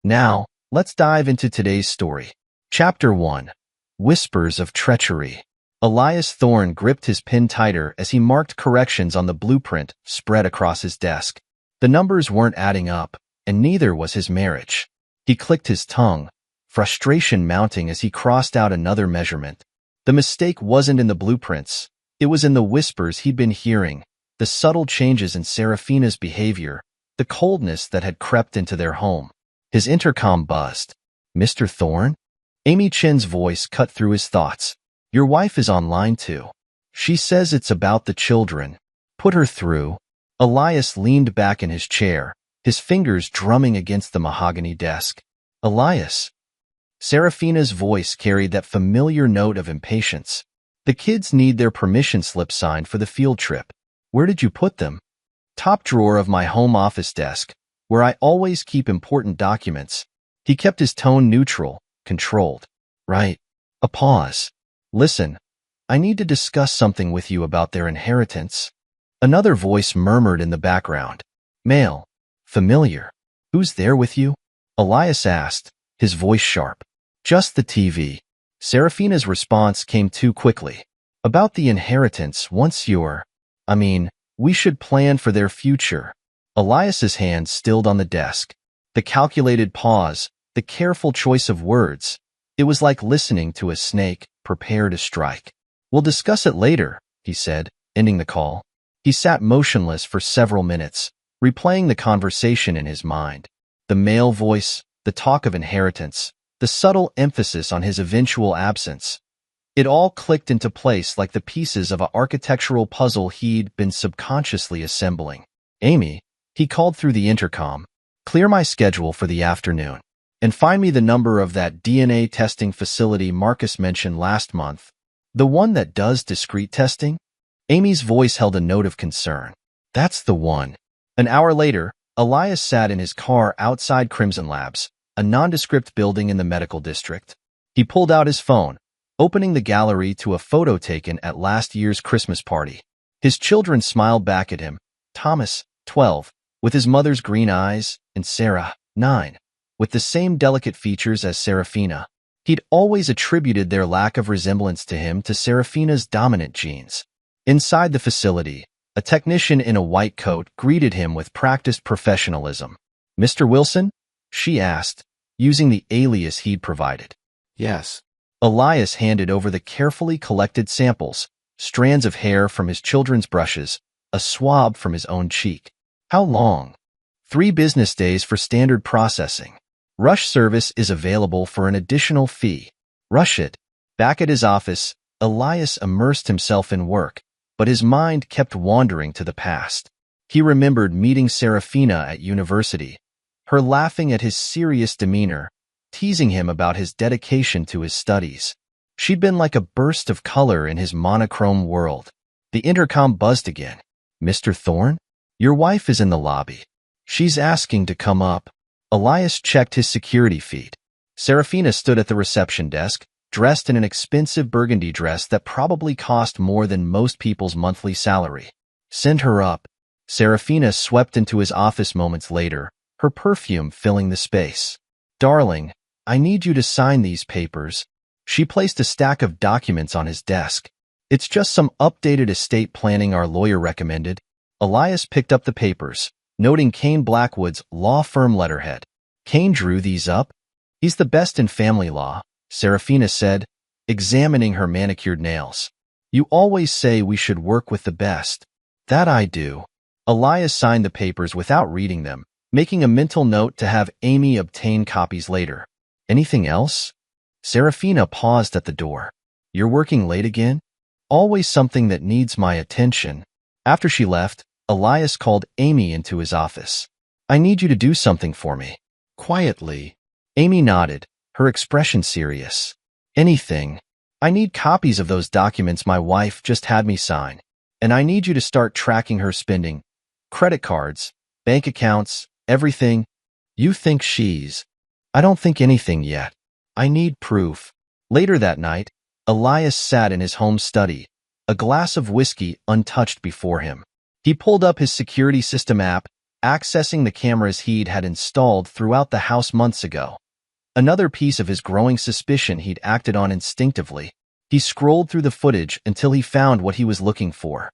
Now, let's dive into today's story. Chapter 1. Whispers of Treachery. Elias Thorne gripped his pen tighter as he marked corrections on the blueprint spread across his desk. The numbers weren't adding up, and neither was his marriage. He clicked his tongue, frustration mounting as he crossed out another measurement. The mistake wasn't in the blueprints. It was in the whispers he'd been hearing, the subtle changes in Serafina's behavior, the coldness that had crept into their home. His intercom buzzed. "Mr. Thorne?" Amy Chen's voice cut through his thoughts. "Your wife is online too. She says it's about the children. Put her through." Elias leaned back in his chair, his fingers drumming against the mahogany desk. "Elias." Serafina's voice carried that familiar note of impatience. "The kids need their permission slip signed for the field trip. Where did you put them?" "Top drawer of my home office desk, where I always keep important documents." He kept his tone neutral, controlled. "Right." A pause. "Listen, I need to discuss something with you about their inheritance." Another voice murmured in the background. "Male. Familiar. Who's there with you?" Elias asked, his voice sharp. "Just the TV." Serafina's response came too quickly. "About the inheritance, we should plan for their future." Elias's hand stilled on the desk. The calculated pause, the careful choice of words. It was like listening to a snake prepare to strike. "We'll discuss it later," he said, ending the call. He sat motionless for several minutes, replaying the conversation in his mind. The male voice, the talk of inheritance, the subtle emphasis on his eventual absence. It all clicked into place like the pieces of an architectural puzzle he'd been subconsciously assembling. "Amy," he called through the intercom, "clear my schedule for the afternoon. And find me the number of that DNA testing facility Marcus mentioned last month. The one that does discrete testing?" Amy's voice held a note of concern. "That's the one." An hour later, Elias sat in his car outside Crimson Labs, a nondescript building in the medical district. He pulled out his phone, opening the gallery to a photo taken at last year's Christmas party. His children smiled back at him. Thomas, 12, with his mother's green eyes, and Sarah, 9, with the same delicate features as Serafina. He'd always attributed their lack of resemblance to him to Serafina's dominant genes. Inside the facility, a technician in a white coat greeted him with practiced professionalism. "Mr. Wilson?" she asked, using the alias he'd provided. "Yes." Elias handed over the carefully collected samples, strands of hair from his children's brushes, a swab from his own cheek. "How long?" 3 business days for standard processing. Rush service is available for an additional fee. Rush it. Back at his office, Elias immersed himself in work, but his mind kept wandering to the past. He remembered meeting Serafina at university, her laughing at his serious demeanor, teasing him about his dedication to his studies. She'd been like a burst of color in his monochrome world. The intercom buzzed again. "Mr. Thorne? Your wife is in the lobby. She's asking to come up." Elias checked his security feed. Serafina stood at the reception desk, dressed in an expensive burgundy dress that probably cost more than most people's monthly salary. "Send her up." Serafina swept into his office moments later, her perfume filling the space. "Darling, I need you to sign these papers." She placed a stack of documents on his desk. "It's just some updated estate planning our lawyer recommended." Elias picked up the papers, noting Kane Blackwood's law firm letterhead. "Kane drew these up?" "He's the best in family law," Serafina said, examining her manicured nails. "You always say we should work with the best." "That I do." Elias signed the papers without reading them, making a mental note to have Amy obtain copies later. "Anything else?" Serafina paused at the door. "You're working late again?" "Always something that needs my attention." After she left, Elias called Amy into his office. "I need you to do something for me." Quietly. Amy nodded, her expression serious. "Anything. I need copies of those documents my wife just had me sign, and I need you to start tracking her spending. Credit cards, bank accounts, everything." "You think she's—" "I don't think anything yet. I need proof." Later that night, Elias sat in his home study, a glass of whiskey untouched before him. He pulled up his security system app, accessing the cameras he'd had installed throughout the house months ago. Another piece of his growing suspicion he'd acted on instinctively. He scrolled through the footage until he found what he was looking for.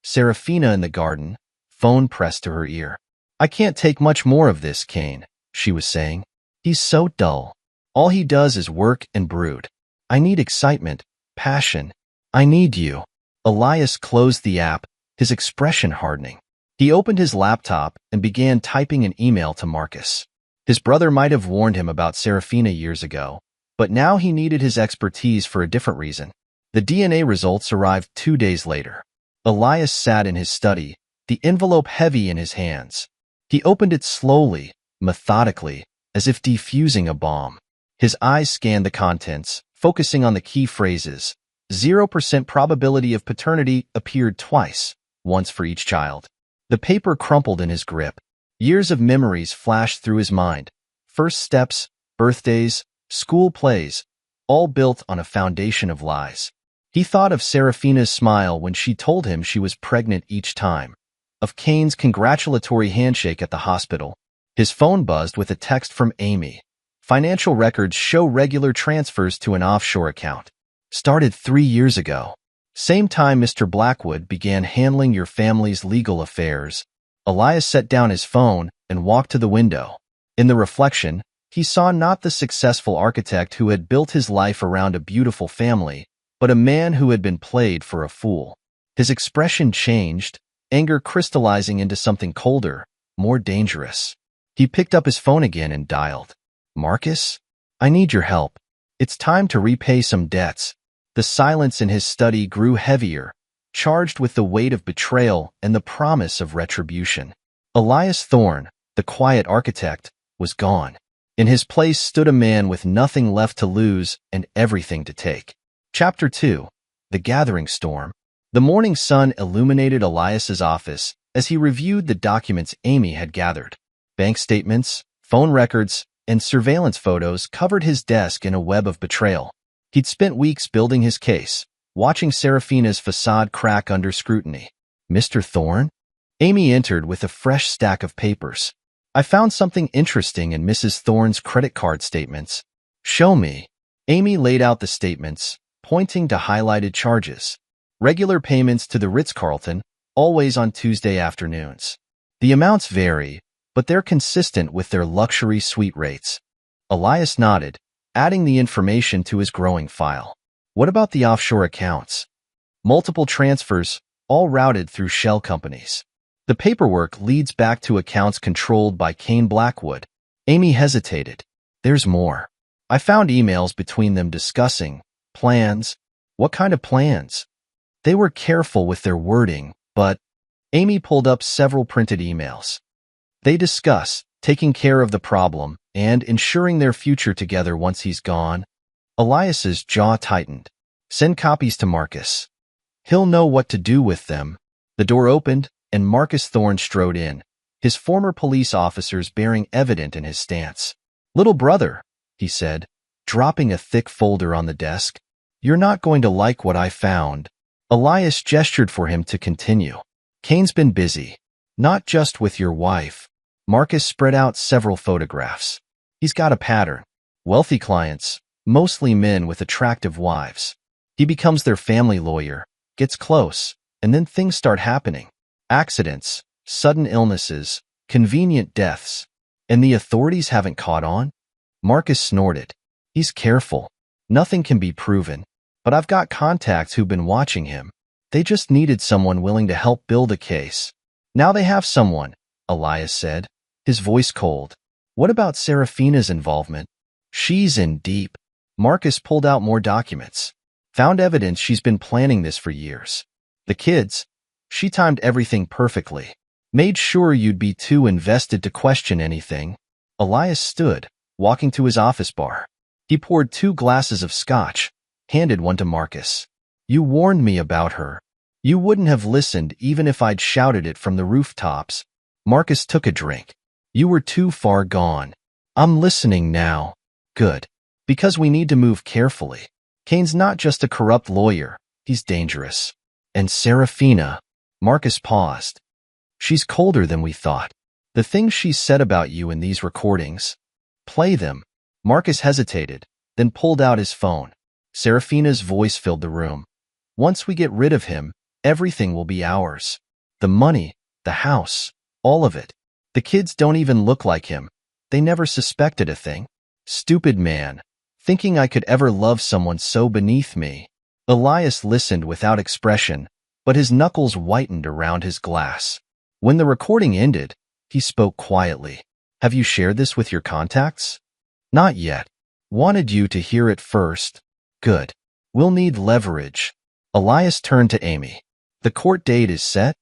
Serafina in the garden, phone pressed to her ear. "I can't take much more of this, Kane," she was saying. "He's so dull. All he does is work and brood. I need excitement, passion. I need you." Elias closed the app, his expression hardening. He opened his laptop and began typing an email to Marcus. His brother might have warned him about Serafina years ago, but now he needed his expertise for a different reason. The DNA results arrived 2 days later. Elias sat in his study, the envelope heavy in his hands. He opened it slowly, methodically, as if defusing a bomb. His eyes scanned the contents, focusing on the key phrases. 0% probability of paternity appeared twice, once for each child. The paper crumpled in his grip. Years of memories flashed through his mind. First steps, birthdays, school plays, all built on a foundation of lies. He thought of Serafina's smile when she told him she was pregnant each time, of Kane's congratulatory handshake at the hospital. His phone buzzed with a text from Amy. "Financial records show regular transfers to an offshore account. Started 3 years ago. Same time Mr. Blackwood began handling your family's legal affairs." Elias set down his phone and walked to the window. In the reflection, he saw not the successful architect who had built his life around a beautiful family, but a man who had been played for a fool. His expression changed, anger crystallizing into something colder, more dangerous. He picked up his phone again and dialed. "Marcus? I need your help. It's time to repay some debts." The silence in his study grew heavier, charged with the weight of betrayal and the promise of retribution. Elias Thorne, the quiet architect, was gone. In his place stood a man with nothing left to lose and everything to take. Chapter 2. The Gathering Storm. The morning sun illuminated Elias's office as he reviewed the documents Amy had gathered. Bank statements, phone records, and surveillance photos covered his desk in a web of betrayal. He'd spent weeks building his case, watching Serafina's facade crack under scrutiny. "Mr. Thorne?" Amy entered with a fresh stack of papers. "I found something interesting in Mrs. Thorne's credit card statements." "Show me." Amy laid out the statements, pointing to highlighted charges. Regular payments to the Ritz-Carlton, always on Tuesday afternoons. The amounts vary, but they're consistent with their luxury suite rates. Elias nodded, adding the information to his growing file. "What about the offshore accounts?" "Multiple transfers, all routed through shell companies. The paperwork leads back to accounts controlled by Kane Blackwood." Amy hesitated. "There's more. I found emails between them discussing plans." "What kind of plans?" "They were careful with their wording, but..." Amy pulled up several printed emails. "They discuss taking care of the problem and ensuring their future together once he's gone." Elias's jaw tightened. "Send copies to Marcus. He'll know what to do with them." The door opened, and Marcus Thorne strode in, his former police officers bearing evident in his stance. "Little brother," he said, dropping a thick folder on the desk. "You're not going to like what I found." Elias gestured for him to continue. "Kane's been busy. Not just with your wife." Marcus spread out several photographs. "He's got a pattern. Wealthy clients, mostly men with attractive wives. He becomes their family lawyer, gets close, and then things start happening. Accidents, sudden illnesses, convenient deaths. And the authorities haven't caught on?" Marcus snorted. "He's careful. Nothing can be proven. But I've got contacts who've been watching him. They just needed someone willing to help build a case. Now they have someone," Elias said, his voice cold. "What about Serafina's involvement?" "She's in deep." Marcus pulled out more documents. "Found evidence she's been planning this for years. The kids, she timed everything perfectly. Made sure you'd be too invested to question anything." Elias stood, walking to his office bar. He poured 2 glasses of scotch, handed one to Marcus. "You warned me about her. You wouldn't have listened even if I'd shouted it from the rooftops." Marcus took a drink. "You were too far gone. I'm listening now." "Good. Because we need to move carefully. Kane's not just a corrupt lawyer. He's dangerous. And Serafina..." Marcus paused. "She's colder than we thought." The things she said about you in these recordings. Play them. Marcus hesitated, then pulled out his phone. Serafina's voice filled the room. Once we get rid of him, everything will be ours. The money, the house, all of it. The kids don't even look like him. They never suspected a thing. Stupid man. Thinking I could ever love someone so beneath me. Elias listened without expression, but his knuckles whitened around his glass. When the recording ended, he spoke quietly. Have you shared this with your contacts? Not yet. Wanted you to hear it first. Good. We'll need leverage. Elias turned to Amy. The court date is set?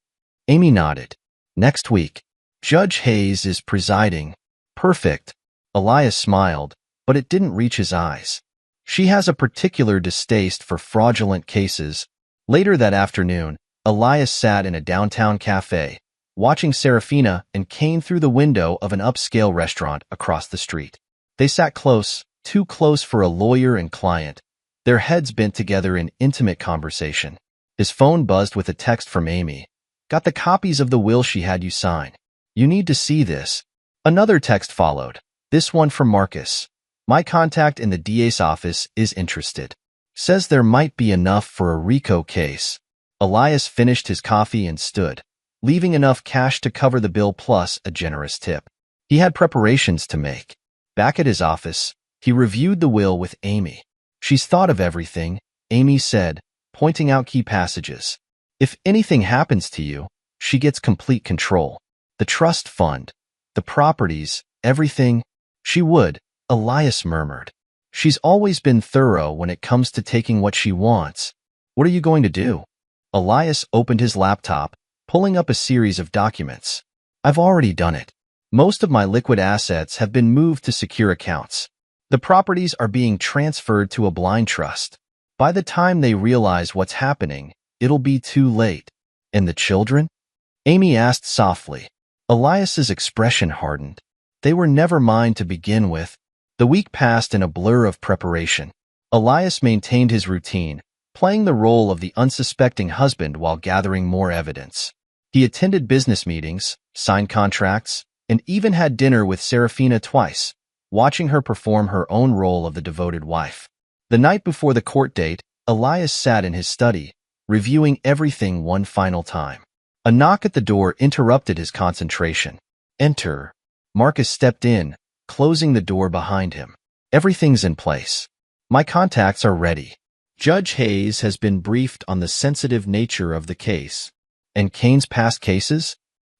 Amy nodded. Next week. Judge Hayes is presiding. Perfect. Elias smiled, but it didn't reach his eyes. She has a particular distaste for fraudulent cases. Later that afternoon, Elias sat in a downtown cafe, watching Serafina and Cain through the window of an upscale restaurant across the street. They sat close, too close for a lawyer and client, their heads bent together in intimate conversation. His phone buzzed with a text from Amy. Got the copies of the will she had you sign. You need to see this. Another text followed, this one from Marcus. My contact in the DA's office is interested. Says there might be enough for a RICO case. Elias finished his coffee and stood, leaving enough cash to cover the bill plus a generous tip. He had preparations to make. Back at his office, he reviewed the will with Amy. She's thought of everything, Amy said, pointing out key passages. If anything happens to you, she gets complete control. The trust fund, the properties, everything. She would, Elias murmured. She's always been thorough when it comes to taking what she wants. What are you going to do? Elias opened his laptop, pulling up a series of documents. I've already done it. Most of my liquid assets have been moved to secure accounts. The properties are being transferred to a blind trust. By the time they realize what's happening, it'll be too late. And the children? Amy asked softly. Elias's expression hardened. They were never mine to begin with. The week passed in a blur of preparation. Elias maintained his routine, playing the role of the unsuspecting husband while gathering more evidence. He attended business meetings, signed contracts, and even had dinner with Serafina twice, watching her perform her own role of the devoted wife. The night before the court date, Elias sat in his study, reviewing everything one final time. A knock at the door interrupted his concentration. Enter. Marcus stepped in, closing the door behind him. Everything's in place. My contacts are ready. Judge Hayes has been briefed on the sensitive nature of the case. And Cain's past cases?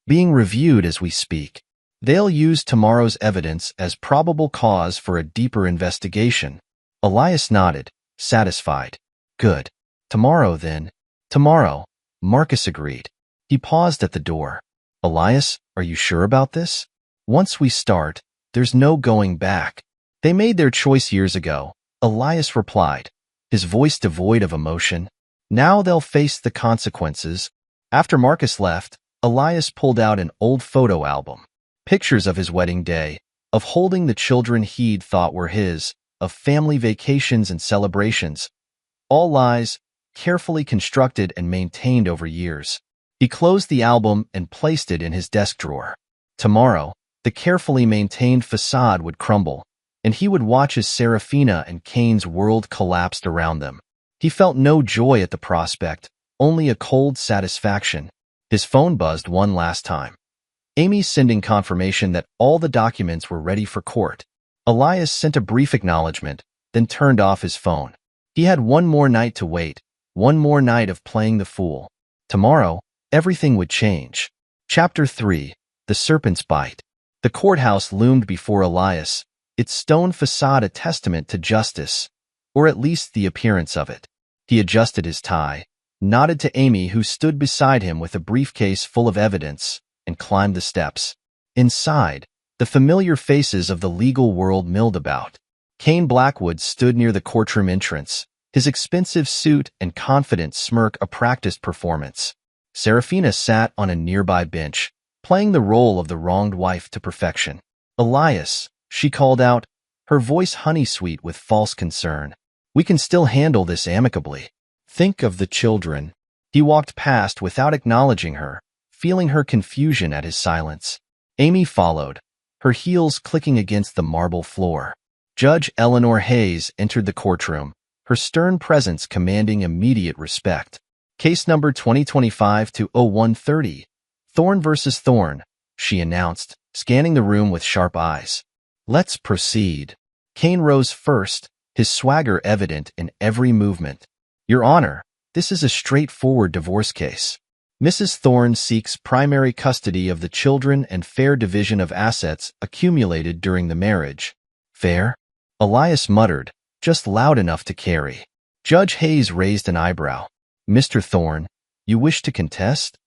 Being reviewed as we speak. They'll use tomorrow's evidence as probable cause for a deeper investigation. Elias nodded, satisfied. Good. Tomorrow, then. Tomorrow, Marcus agreed. He paused at the door. Elias, are you sure about this? Once we start, there's no going back. They made their choice years ago, Elias replied, his voice devoid of emotion. Now they'll face the consequences. After Marcus left, Elias pulled out an old photo album. Pictures of his wedding day, of holding the children he'd thought were his, of family vacations and celebrations. All lies, carefully constructed and maintained over years. He closed the album and placed it in his desk drawer. Tomorrow, the carefully maintained facade would crumble, and he would watch as Serafina and Cain's world collapsed around them. He felt no joy at the prospect, only a cold satisfaction. His phone buzzed one last time. Amy sending confirmation that all the documents were ready for court. Elias sent a brief acknowledgement, then turned off his phone. He had one more night to wait, one more night of playing the fool. Tomorrow, everything would change. Chapter 3. The Serpent's Bite. The courthouse loomed before Elias, its stone facade a testament to justice, or at least the appearance of it. He adjusted his tie, nodded to Amy who stood beside him with a briefcase full of evidence, and climbed the steps. Inside, the familiar faces of the legal world milled about. Cain Blackwood stood near the courtroom entrance, his expensive suit and confident smirk a practiced performance. Serafina sat on a nearby bench, playing the role of the wronged wife to perfection. Elias, she called out, her voice honey-sweet with false concern. We can still handle this amicably. Think of the children. He walked past without acknowledging her, feeling her confusion at his silence. Amy followed, her heels clicking against the marble floor. Judge Eleanor Hayes entered the courtroom, her stern presence commanding immediate respect. Case number 2025-0130, Thorne versus Thorne, she announced, scanning the room with sharp eyes. Let's proceed. Kane rose first, his swagger evident in every movement. Your Honor, this is a straightforward divorce case. Mrs. Thorne seeks primary custody of the children and fair division of assets accumulated during the marriage. Fair? Elias muttered, just loud enough to carry. Judge Hayes raised an eyebrow. Mr. Thorne, you wish to contest?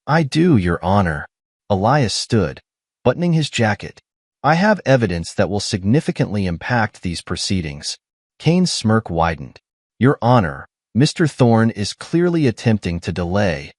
I do, Your Honor. Elias stood, buttoning his jacket. I have evidence that will significantly impact these proceedings. Kane's smirk widened. Your Honor, Mr. Thorne is clearly attempting to delay.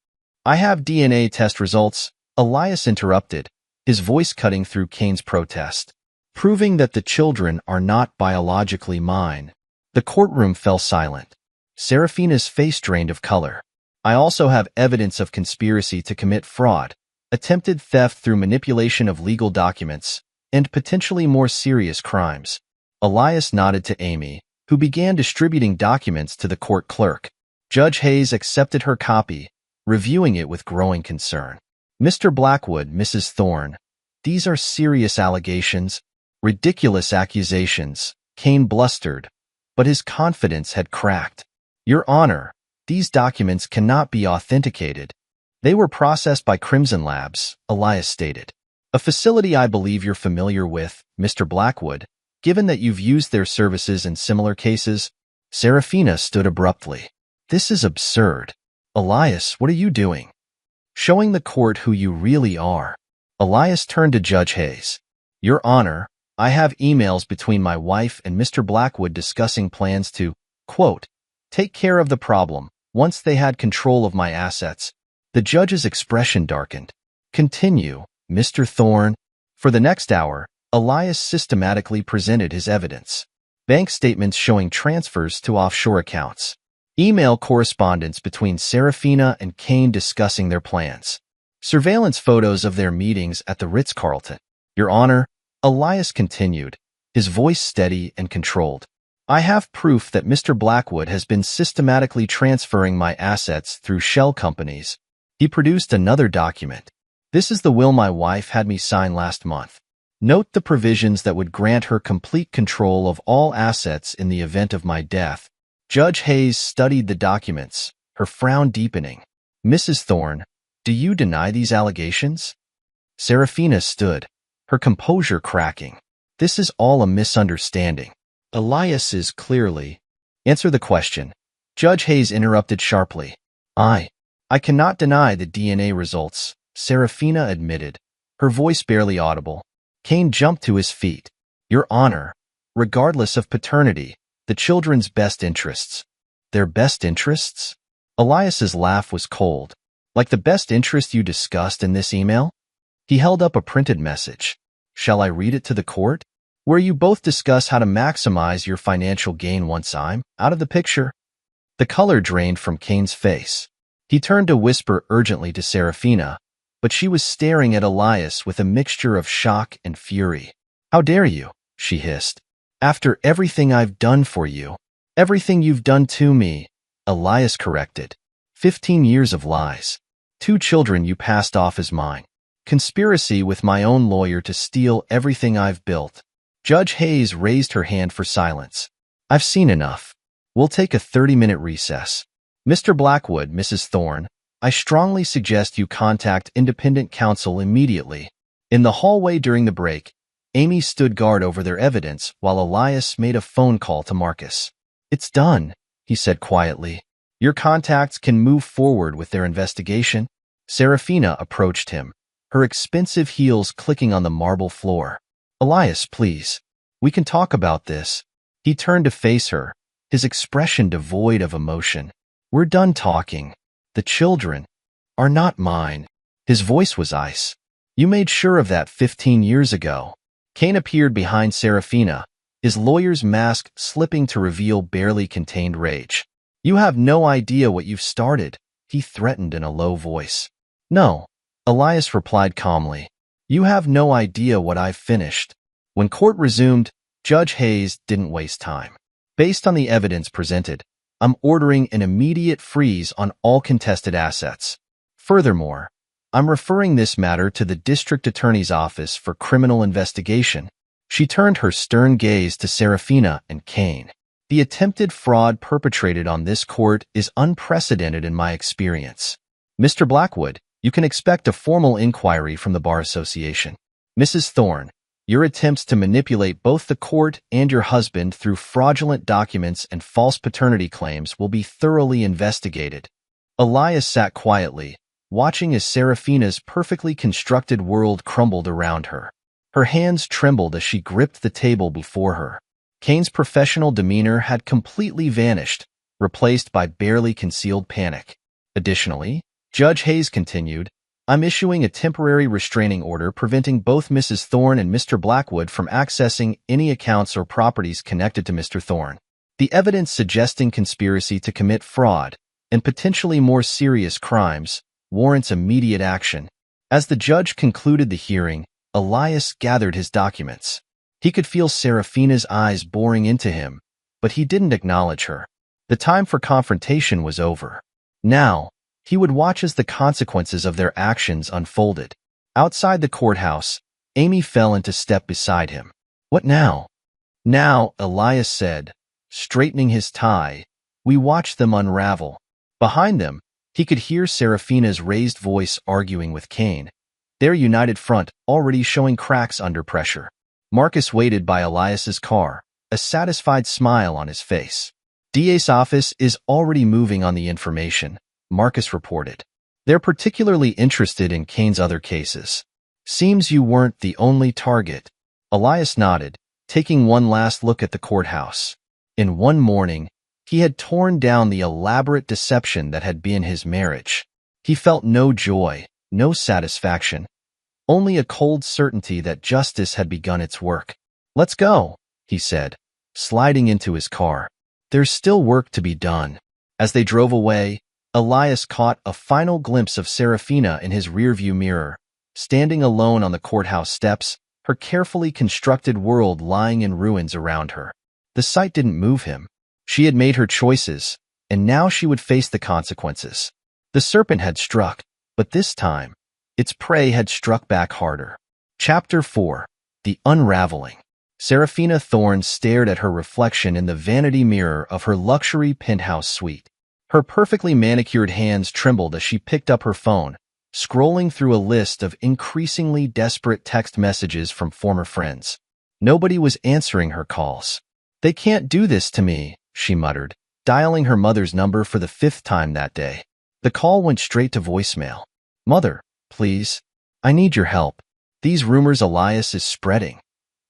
I have DNA test results, Elias interrupted, his voice cutting through Kane's protest, proving that the children are not biologically mine. The courtroom fell silent. Serafina's face drained of color. I also have evidence of conspiracy to commit fraud, attempted theft through manipulation of legal documents, and potentially more serious crimes. Elias nodded to Amy, who began distributing documents to the court clerk. Judge Hayes accepted her copy, reviewing it with growing concern. Mr. Blackwood, Mrs. Thorne, these are serious allegations, ridiculous accusations, Kane blustered, but his confidence had cracked. Your Honor, these documents cannot be authenticated. They were processed by Crimson Labs, Elias stated. A facility I believe you're familiar with, Mr. Blackwood, given that you've used their services in similar cases. Serafina stood abruptly. This is absurd. Elias, what are you doing? Showing the court who you really are. Elias turned to Judge Hayes. Your Honor, I have emails between my wife and Mr. Blackwood discussing plans to, quote, take care of the problem once they had control of my assets. The judge's expression darkened. Continue, Mr. Thorne. For the next hour, Elias systematically presented his evidence. Bank statements showing transfers to offshore accounts. Email correspondence between Serafina and Kane discussing their plans. Surveillance photos of their meetings at the Ritz-Carlton. Your Honor, Elias continued, his voice steady and controlled. I have proof that Mr. Blackwood has been systematically transferring my assets through shell companies. He produced another document. This is the will my wife had me sign last month. Note the provisions that would grant her complete control of all assets in the event of my death. Judge Hayes studied the documents, her frown deepening. Mrs. Thorne, do you deny these allegations? Serafina stood, her composure cracking. This is all a misunderstanding. Elias is clearly. Answer the question. Judge Hayes interrupted sharply. I cannot deny the DNA results, Serafina admitted, her voice barely audible. Kane jumped to his feet. Your Honor, regardless of paternity, the children's best interests. Their best interests? Elias's laugh was cold. Like the best interest you discussed in this email? He held up a printed message. Shall I read it to the court? Where you both discuss how to maximize your financial gain once I'm out of the picture. The color drained from Kane's face. He turned to whisper urgently to Serafina, but she was staring at Elias with a mixture of shock and fury. How dare you, she hissed. After everything I've done for you, everything you've done to me, Elias corrected. 15 years of lies. 2 children you passed off as mine. Conspiracy with my own lawyer to steal everything I've built. Judge Hayes raised her hand for silence. I've seen enough. We'll take a 30-minute recess. Mr. Blackwood, Mrs. Thorne, I strongly suggest you contact independent counsel immediately. In the hallway during the break, Amy stood guard over their evidence while Elias made a phone call to Marcus. It's done, he said quietly. Your contacts can move forward with their investigation. Serafina approached him, her expensive heels clicking on the marble floor. Elias, please. We can talk about this. He turned to face her, his expression devoid of emotion. We're done talking. The children are not mine. His voice was ice. You made sure of that 15 years ago. Kane appeared behind Serafina, his lawyer's mask slipping to reveal barely contained rage. You have no idea what you've started, he threatened in a low voice. No, Elias replied calmly. You have no idea what I've finished." When court resumed, Judge Hayes didn't waste time. "Based on the evidence presented, I'm ordering an immediate freeze on all contested assets. Furthermore, I'm referring this matter to the District Attorney's Office for criminal investigation." She turned her stern gaze to Serafina and Kane. "The attempted fraud perpetrated on this court is unprecedented in my experience. Mr. Blackwood, you can expect a formal inquiry from the Bar Association. Mrs. Thorne, your attempts to manipulate both the court and your husband through fraudulent documents and false paternity claims will be thoroughly investigated." Elias sat quietly, watching as Serafina's perfectly constructed world crumbled around her. Her hands trembled as she gripped the table before her. Kane's professional demeanor had completely vanished, replaced by barely concealed panic. Additionally, Judge Hayes continued, "I'm issuing a temporary restraining order preventing both Mrs. Thorne and Mr. Blackwood from accessing any accounts or properties connected to Mr. Thorne. The evidence suggesting conspiracy to commit fraud and potentially more serious crimes warrants immediate action." As the judge concluded the hearing, Elias gathered his documents. He could feel Serafina's eyes boring into him, but he didn't acknowledge her. The time for confrontation was over. Now, he would watch as the consequences of their actions unfolded. Outside the courthouse, Amy fell into step beside him. "What now?" "Now," Elias said, straightening his tie. "We watched them unravel." Behind them, he could hear Serafina's raised voice arguing with Kane, their united front already showing cracks under pressure. Marcus waited by Elias's car, a satisfied smile on his face. "DA's office is already moving on the information," Marcus reported. "They're particularly interested in Kane's other cases. Seems you weren't the only target." Elias nodded, taking one last look at the courthouse. In one morning, he had torn down the elaborate deception that had been his marriage. He felt no joy, no satisfaction, only a cold certainty that justice had begun its work. "Let's go," he said, sliding into his car. "There's still work to be done." As they drove away, Elias caught a final glimpse of Serafina in his rearview mirror, standing alone on the courthouse steps, her carefully constructed world lying in ruins around her. The sight didn't move him. She had made her choices, and now she would face the consequences. The serpent had struck, but this time, its prey had struck back harder. Chapter 4. The Unraveling. Serafina Thorne stared at her reflection in the vanity mirror of her luxury penthouse suite. Her perfectly manicured hands trembled as she picked up her phone, scrolling through a list of increasingly desperate text messages from former friends. Nobody was answering her calls. "They can't do this to me," she muttered, dialing her mother's number for the 5th time that day. The call went straight to voicemail. "Mother, please. I need your help. These rumors Elias is spreading.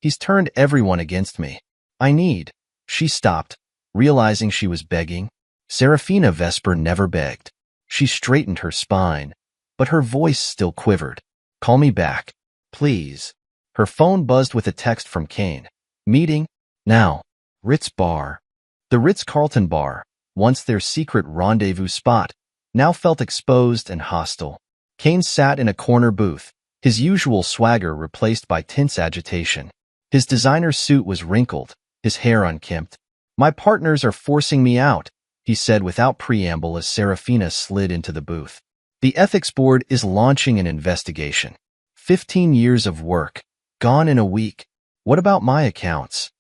He's turned everyone against me. I need—" She stopped, realizing she was begging. Serafina Vesper never begged. She straightened her spine, but her voice still quivered. "Call me back, please." Her phone buzzed with a text from Kane. "Meeting? Now. Ritz Bar." The Ritz-Carlton Bar, once their secret rendezvous spot, now felt exposed and hostile. Kane sat in a corner booth, his usual swagger replaced by tense agitation. His designer suit was wrinkled, his hair unkempt. "My partners are forcing me out," he said without preamble as Serafina slid into the booth. "The ethics board is launching an investigation. 15 years of work, gone in a week. What about my accounts?"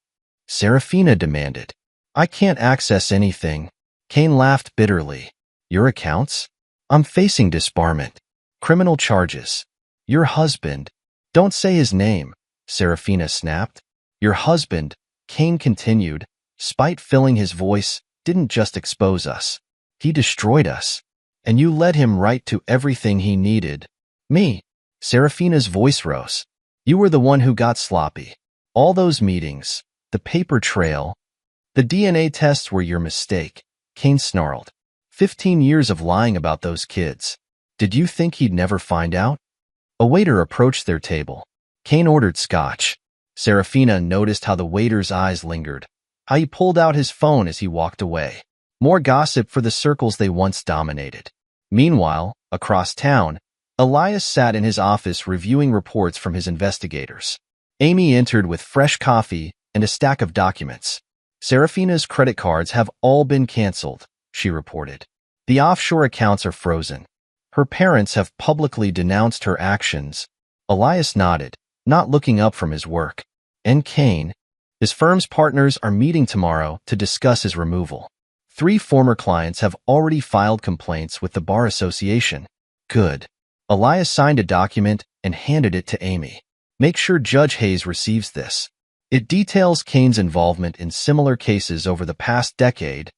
Serafina demanded. "I can't access anything." Kane laughed bitterly. "Your accounts? I'm facing disbarment. Criminal charges. Your husband—" "Don't say his name," Serafina snapped. "Your husband," Kane continued, spite filling his voice, "didn't just expose us. He destroyed us. And you led him right to everything he needed." "Me?" Serafina's voice rose. "You were the one who got sloppy. All those meetings, the paper trail. The DNA tests were your mistake," Kane snarled. 15 years of lying about those kids. Did you think he'd never find out? A waiter approached their table. Kane ordered scotch. Serafina noticed how the waiter's eyes lingered, how he pulled out his phone as he walked away. More gossip for the circles they once dominated. Meanwhile, across town, Elias sat in his office reviewing reports from his investigators. Amy entered with fresh coffee and a stack of documents. Serafina's credit cards have all been canceled, she reported. The offshore accounts are frozen. Her parents have publicly denounced her actions. Elias nodded, not looking up from his work. And Kane, his firm's partners, are meeting tomorrow to discuss his removal. 3 former clients have already filed complaints with the Bar Association. Good. Elias signed a document and handed it to Amy. Make sure Judge Hayes receives this. It details Kane's involvement in similar cases over the past decade.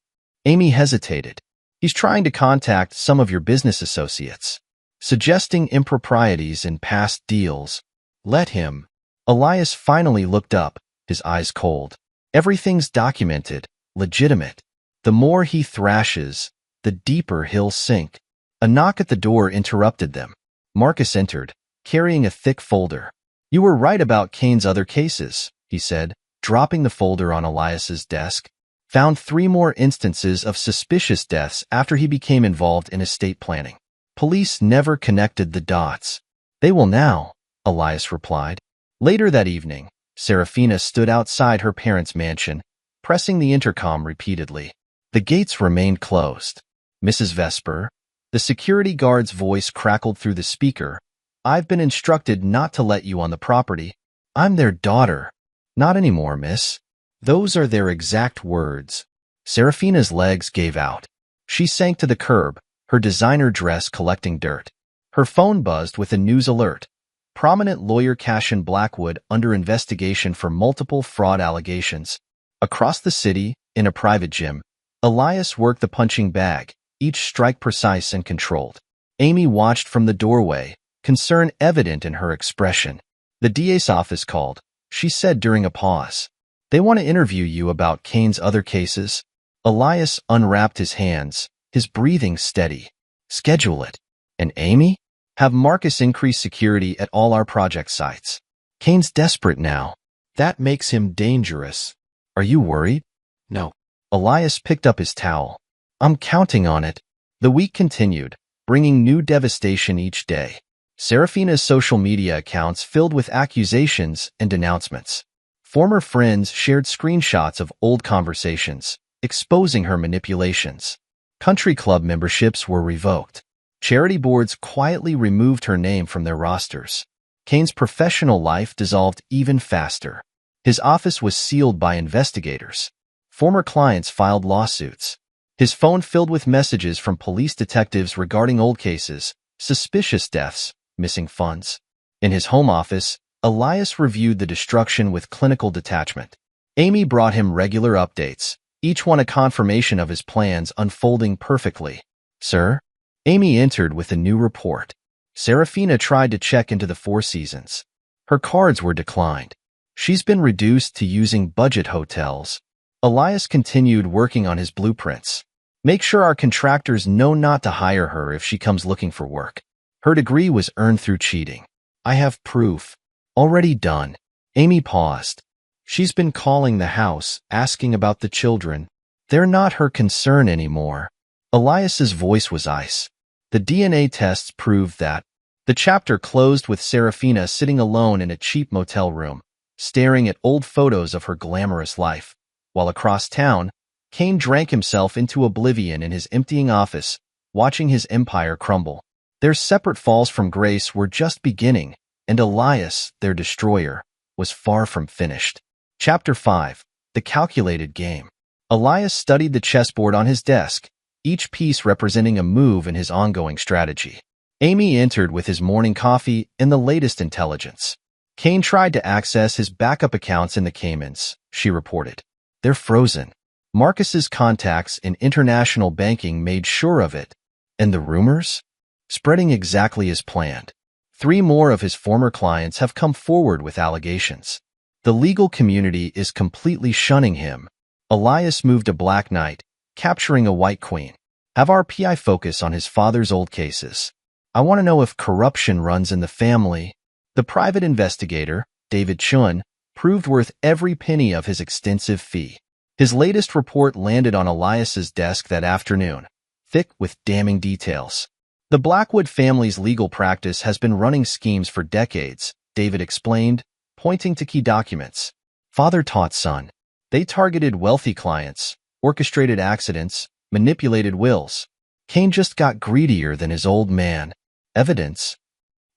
Amy hesitated. He's trying to contact some of your business associates, suggesting improprieties in past deals. Let him. Elias finally looked up, his eyes cold. Everything's documented, legitimate. The more he thrashes, the deeper he'll sink. A knock at the door interrupted them. Marcus entered, carrying a thick folder. You were right about Kane's other cases, he said, dropping the folder on Elias's desk. Found 3 more instances of suspicious deaths after he became involved in estate planning. Police never connected the dots. They will now, Elias replied. Later that evening, Serafina stood outside her parents' mansion, pressing the intercom repeatedly. The gates remained closed. Mrs. Vesper, the security guard's voice crackled through the speaker. I've been instructed not to let you on the property. I'm their daughter. Not anymore, miss. Those are their exact words. Serafina's legs gave out. She sank to the curb, her designer dress collecting dirt. Her phone buzzed with a news alert. Prominent lawyer Cashin Blackwood under investigation for multiple fraud allegations. Across the city, in a private gym, Elias worked the punching bag, each strike precise and controlled. Amy watched from the doorway, concern evident in her expression. The DA's office called, she said during a pause. They want to interview you about Kane's other cases. Elias unwrapped his hands, his breathing steady. Schedule it. And Amy? Have Marcus increase security at all our project sites. Kane's desperate now. That makes him dangerous. Are you worried? No. Elias picked up his towel. I'm counting on it. The week continued, bringing new devastation each day. Serafina's social media accounts filled with accusations and denouncements. Former friends shared screenshots of old conversations, exposing her manipulations. Country club memberships were revoked. Charity boards quietly removed her name from their rosters. Kane's professional life dissolved even faster. His office was sealed by investigators. Former clients filed lawsuits. His phone filled with messages from police detectives regarding old cases, suspicious deaths, missing funds. In his home office, Elias reviewed the destruction with clinical detachment. Amy brought him regular updates, each one a confirmation of his plans unfolding perfectly. Sir? Amy entered with a new report. Serafina tried to check into the Four Seasons. Her cards were declined. She's been reduced to using budget hotels. Elias continued working on his blueprints. Make sure our contractors know not to hire her if she comes looking for work. Her degree was earned through cheating. I have proof. Already done. Amy paused. She's been calling the house, asking about the children. They're not her concern anymore. Elias's voice was ice. The DNA tests proved that. The chapter closed with Serafina sitting alone in a cheap motel room, staring at old photos of her glamorous life, while across town, Kane drank himself into oblivion in his emptying office, watching his empire crumble. Their separate falls from grace were just beginning, and Elias, their destroyer, was far from finished. Chapter 5. The Calculated Game. Elias studied the chessboard on his desk, each piece representing a move in his ongoing strategy. Amy entered with his morning coffee and the latest intelligence. Kane tried to access his backup accounts in the Caymans, she reported. They're frozen. Marcus's contacts in international banking made sure of it. And the rumors? Spreading exactly as planned. 3 more of his former clients have come forward with allegations. The legal community is completely shunning him. Elias moved a black knight, capturing a white queen. Have our PI focus on his father's old cases. I want to know if corruption runs in the family. The private investigator, David Chun, proved worth every penny of his extensive fee. His latest report landed on Elias's desk that afternoon, thick with damning details. The Blackwood family's legal practice has been running schemes for decades, David explained, pointing to key documents. Father taught son. They targeted wealthy clients, orchestrated accidents, manipulated wills. Cain just got greedier than his old man. Evidence?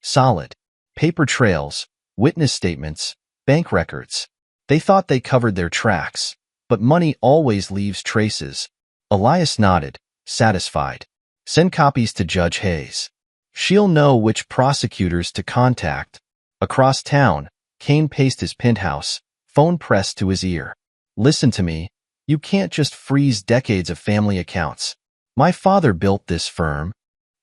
Solid. Paper trails, witness statements, bank records. They thought they covered their tracks, but money always leaves traces. Elias nodded, satisfied. Send copies to Judge Hayes. She'll know which prosecutors to contact. Across town, Cain paced his penthouse, phone pressed to his ear. Listen to me. You can't just freeze decades of family accounts. My father built this firm.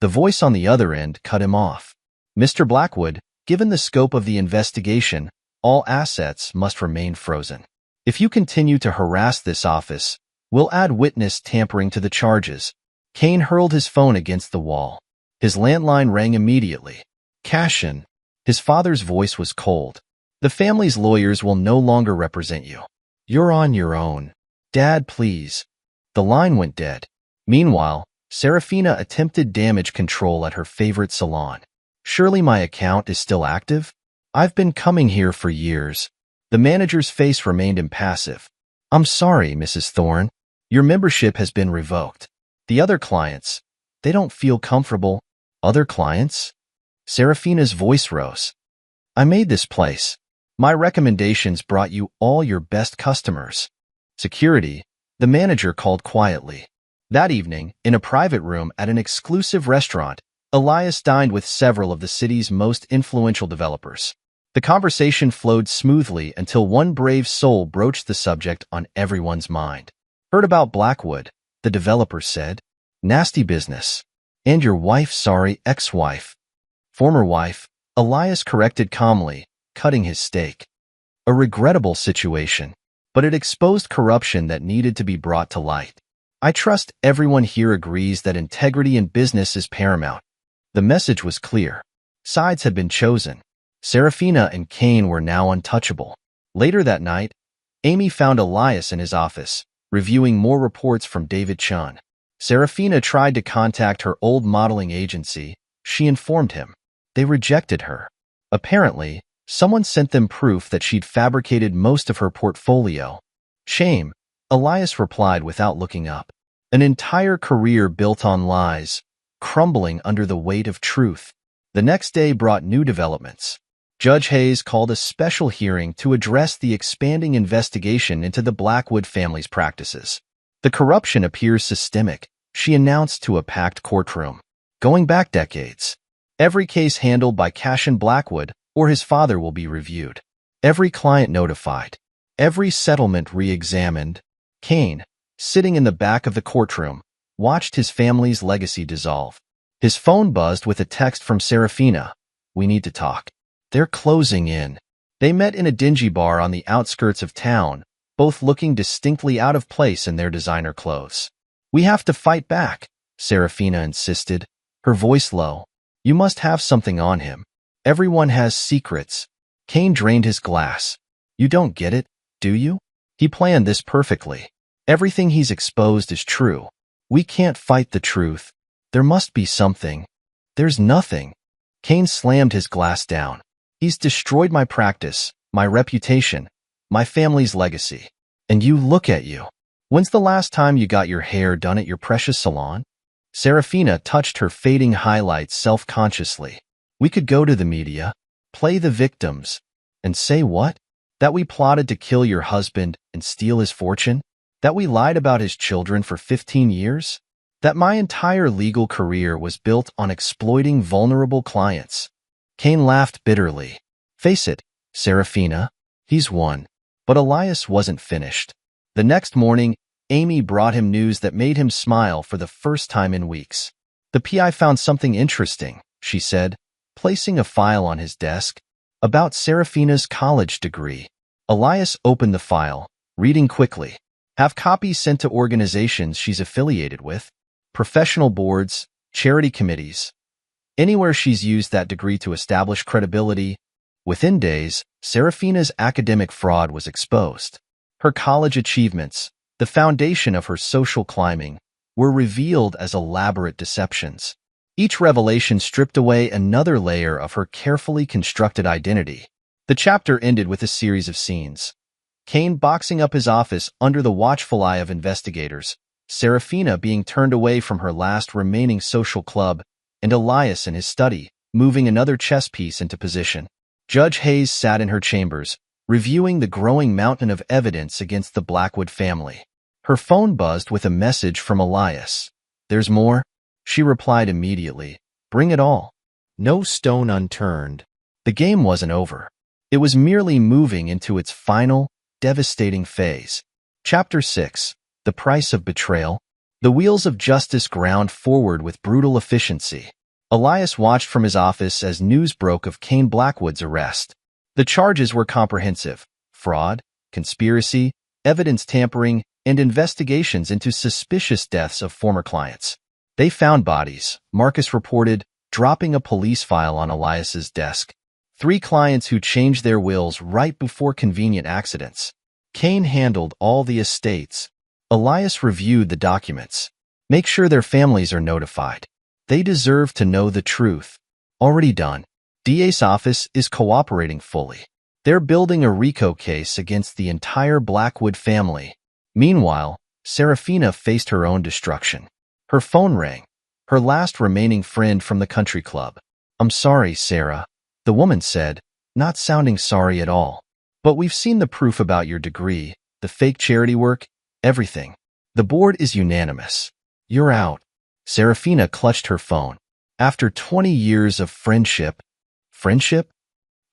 The voice on the other end cut him off. Mr. Blackwood, given the scope of the investigation, all assets must remain frozen. If you continue to harass this office, we'll add witness tampering to the charges. Cain hurled his phone against the wall. His landline rang immediately. Cash in. His father's voice was cold. The family's lawyers will no longer represent you. You're on your own. Dad, please. The line went dead. Meanwhile, Serafina attempted damage control at her favorite salon. Surely my account is still active? I've been coming here for years. The manager's face remained impassive. I'm sorry, Mrs. Thorne. Your membership has been revoked. The other clients, they don't feel comfortable. Other clients? Serafina's voice rose. I made this place. My recommendations brought you all your best customers. Security, the manager called quietly. That evening, in a private room at an exclusive restaurant, Elias dined with several of the city's most influential developers. The conversation flowed smoothly until one brave soul broached the subject on everyone's mind. Heard about Blackwood, the developer said. Nasty business. And your wife, sorry, ex-wife. Former wife, Elias corrected calmly, cutting his steak. A regrettable situation, but it exposed corruption that needed to be brought to light. I trust everyone here agrees that integrity in business is paramount. The message was clear. Sides had been chosen. Serafina and Cain were now untouchable. Later that night, Amy found Elias in his office, reviewing more reports from David Chun. Serafina tried to contact her old modeling agency. She informed him. They rejected her. Apparently, someone sent them proof that she'd fabricated most of her portfolio. Shame, Elias replied without looking up. An entire career built on lies, crumbling under the weight of truth. The next day brought new developments. Judge Hayes called a special hearing to address the expanding investigation into the Blackwood family's practices. The corruption appears systemic, she announced to a packed courtroom. Going back decades. Every case handled by Cashin Blackwood or his father will be reviewed. Every client notified. Every settlement re-examined. Cain, sitting in the back of the courtroom, watched his family's legacy dissolve. His phone buzzed with a text from Serafina. We need to talk. They're closing in. They met in a dingy bar on the outskirts of town, both looking distinctly out of place in their designer clothes. We have to fight back, Serafina insisted, her voice low. You must have something on him. Everyone has secrets. Cain drained his glass. You don't get it, do you? He planned this perfectly. Everything he's exposed is true. We can't fight the truth. There must be something. There's nothing. Cain slammed his glass down. He's destroyed my practice, my reputation, my family's legacy. And you, look at you. When's the last time you got your hair done at your precious salon? Serafina touched her fading highlights self-consciously. We could go to the media, play the victims, and say what? That we plotted to kill your husband and steal his fortune? That we lied about his children for 15 years? That my entire legal career was built on exploiting vulnerable clients? Cain laughed bitterly. Face it, Serafina, he's won. But Elias wasn't finished. The next morning, Amy brought him news that made him smile for the first time in weeks. The PI found something interesting, she said, placing a file on his desk, about Serafina's college degree. Elias opened the file, reading quickly. Have copies sent to organizations she's affiliated with, professional boards, charity committees. Anywhere she's used that degree to establish credibility. Within days, Serafina's academic fraud was exposed. Her college achievements, the foundation of her social climbing, were revealed as elaborate deceptions. Each revelation stripped away another layer of her carefully constructed identity. The chapter ended with a series of scenes. Cain boxing up his office under the watchful eye of investigators, Serafina being turned away from her last remaining social club, and Elias in his study, moving another chess piece into position. Judge Hayes sat in her chambers, reviewing the growing mountain of evidence against the Blackwood family. Her phone buzzed with a message from Elias. "There's more?" She replied immediately. "Bring it all." No stone unturned. The game wasn't over. It was merely moving into its final, devastating phase. Chapter 6. The Price of Betrayal. The wheels of justice ground forward with brutal efficiency. Elias watched from his office as news broke of Cain Blackwood's arrest. The charges were comprehensive: fraud, conspiracy, evidence tampering, and investigations into suspicious deaths of former clients. They found bodies, Marcus reported, dropping a police file on Elias's desk. 3 clients who changed their wills right before convenient accidents. Cain handled all the estates. Elias reviewed the documents. Make sure their families are notified. They deserve to know the truth. Already done. DA's office is cooperating fully. They're building a RICO case against the entire Blackwood family. Meanwhile, Serafina faced her own destruction. Her phone rang. Her last remaining friend from the country club. "I'm sorry, Sarah," the woman said, not sounding sorry at all. "But we've seen the proof about your degree, the fake charity work, everything. The board is unanimous. You're out." Serafina clutched her phone. "After 20 years of friendship?" "Friendship?"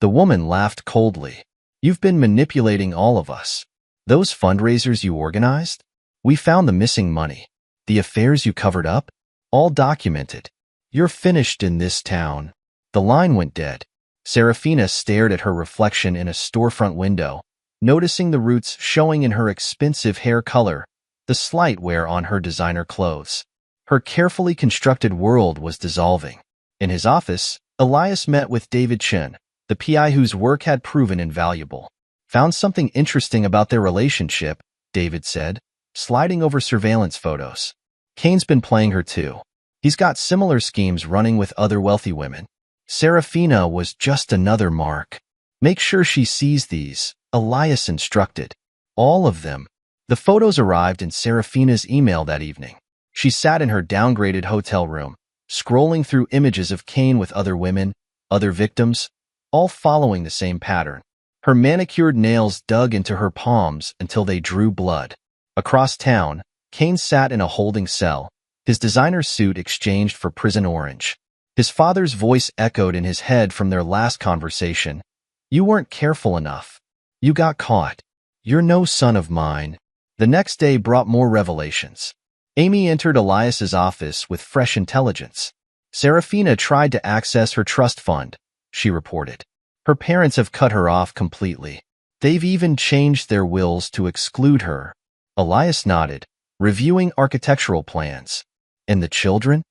The woman laughed coldly. "You've been manipulating all of us. Those fundraisers you organized? We found the missing money. The affairs you covered up? All documented. You're finished in this town." The line went dead. Serafina stared at her reflection in a storefront window, noticing the roots showing in her expensive hair color, the slight wear on her designer clothes. Her carefully constructed world was dissolving. In his office, Elias met with David Chen, the PI whose work had proven invaluable. "Found something interesting about their relationship," David said, sliding over surveillance photos. "Cain's been playing her too. He's got similar schemes running with other wealthy women. Serafina was just another mark. Make sure she sees these," Elias instructed. "All of them." The photos arrived in Serafina's email that evening. She sat in her downgraded hotel room, scrolling through images of Cain with other women, other victims, all following the same pattern. Her manicured nails dug into her palms until they drew blood. Across town, Cain sat in a holding cell, his designer suit exchanged for prison orange. His father's voice echoed in his head from their last conversation. "You weren't careful enough. You got caught. You're no son of mine." The next day brought more revelations. Amy entered Elias's office with fresh intelligence. Serafina tried to access her trust fund, she reported. Her parents have cut her off completely. They've even changed their wills to exclude her. Elias nodded, reviewing architectural plans. "And the children?"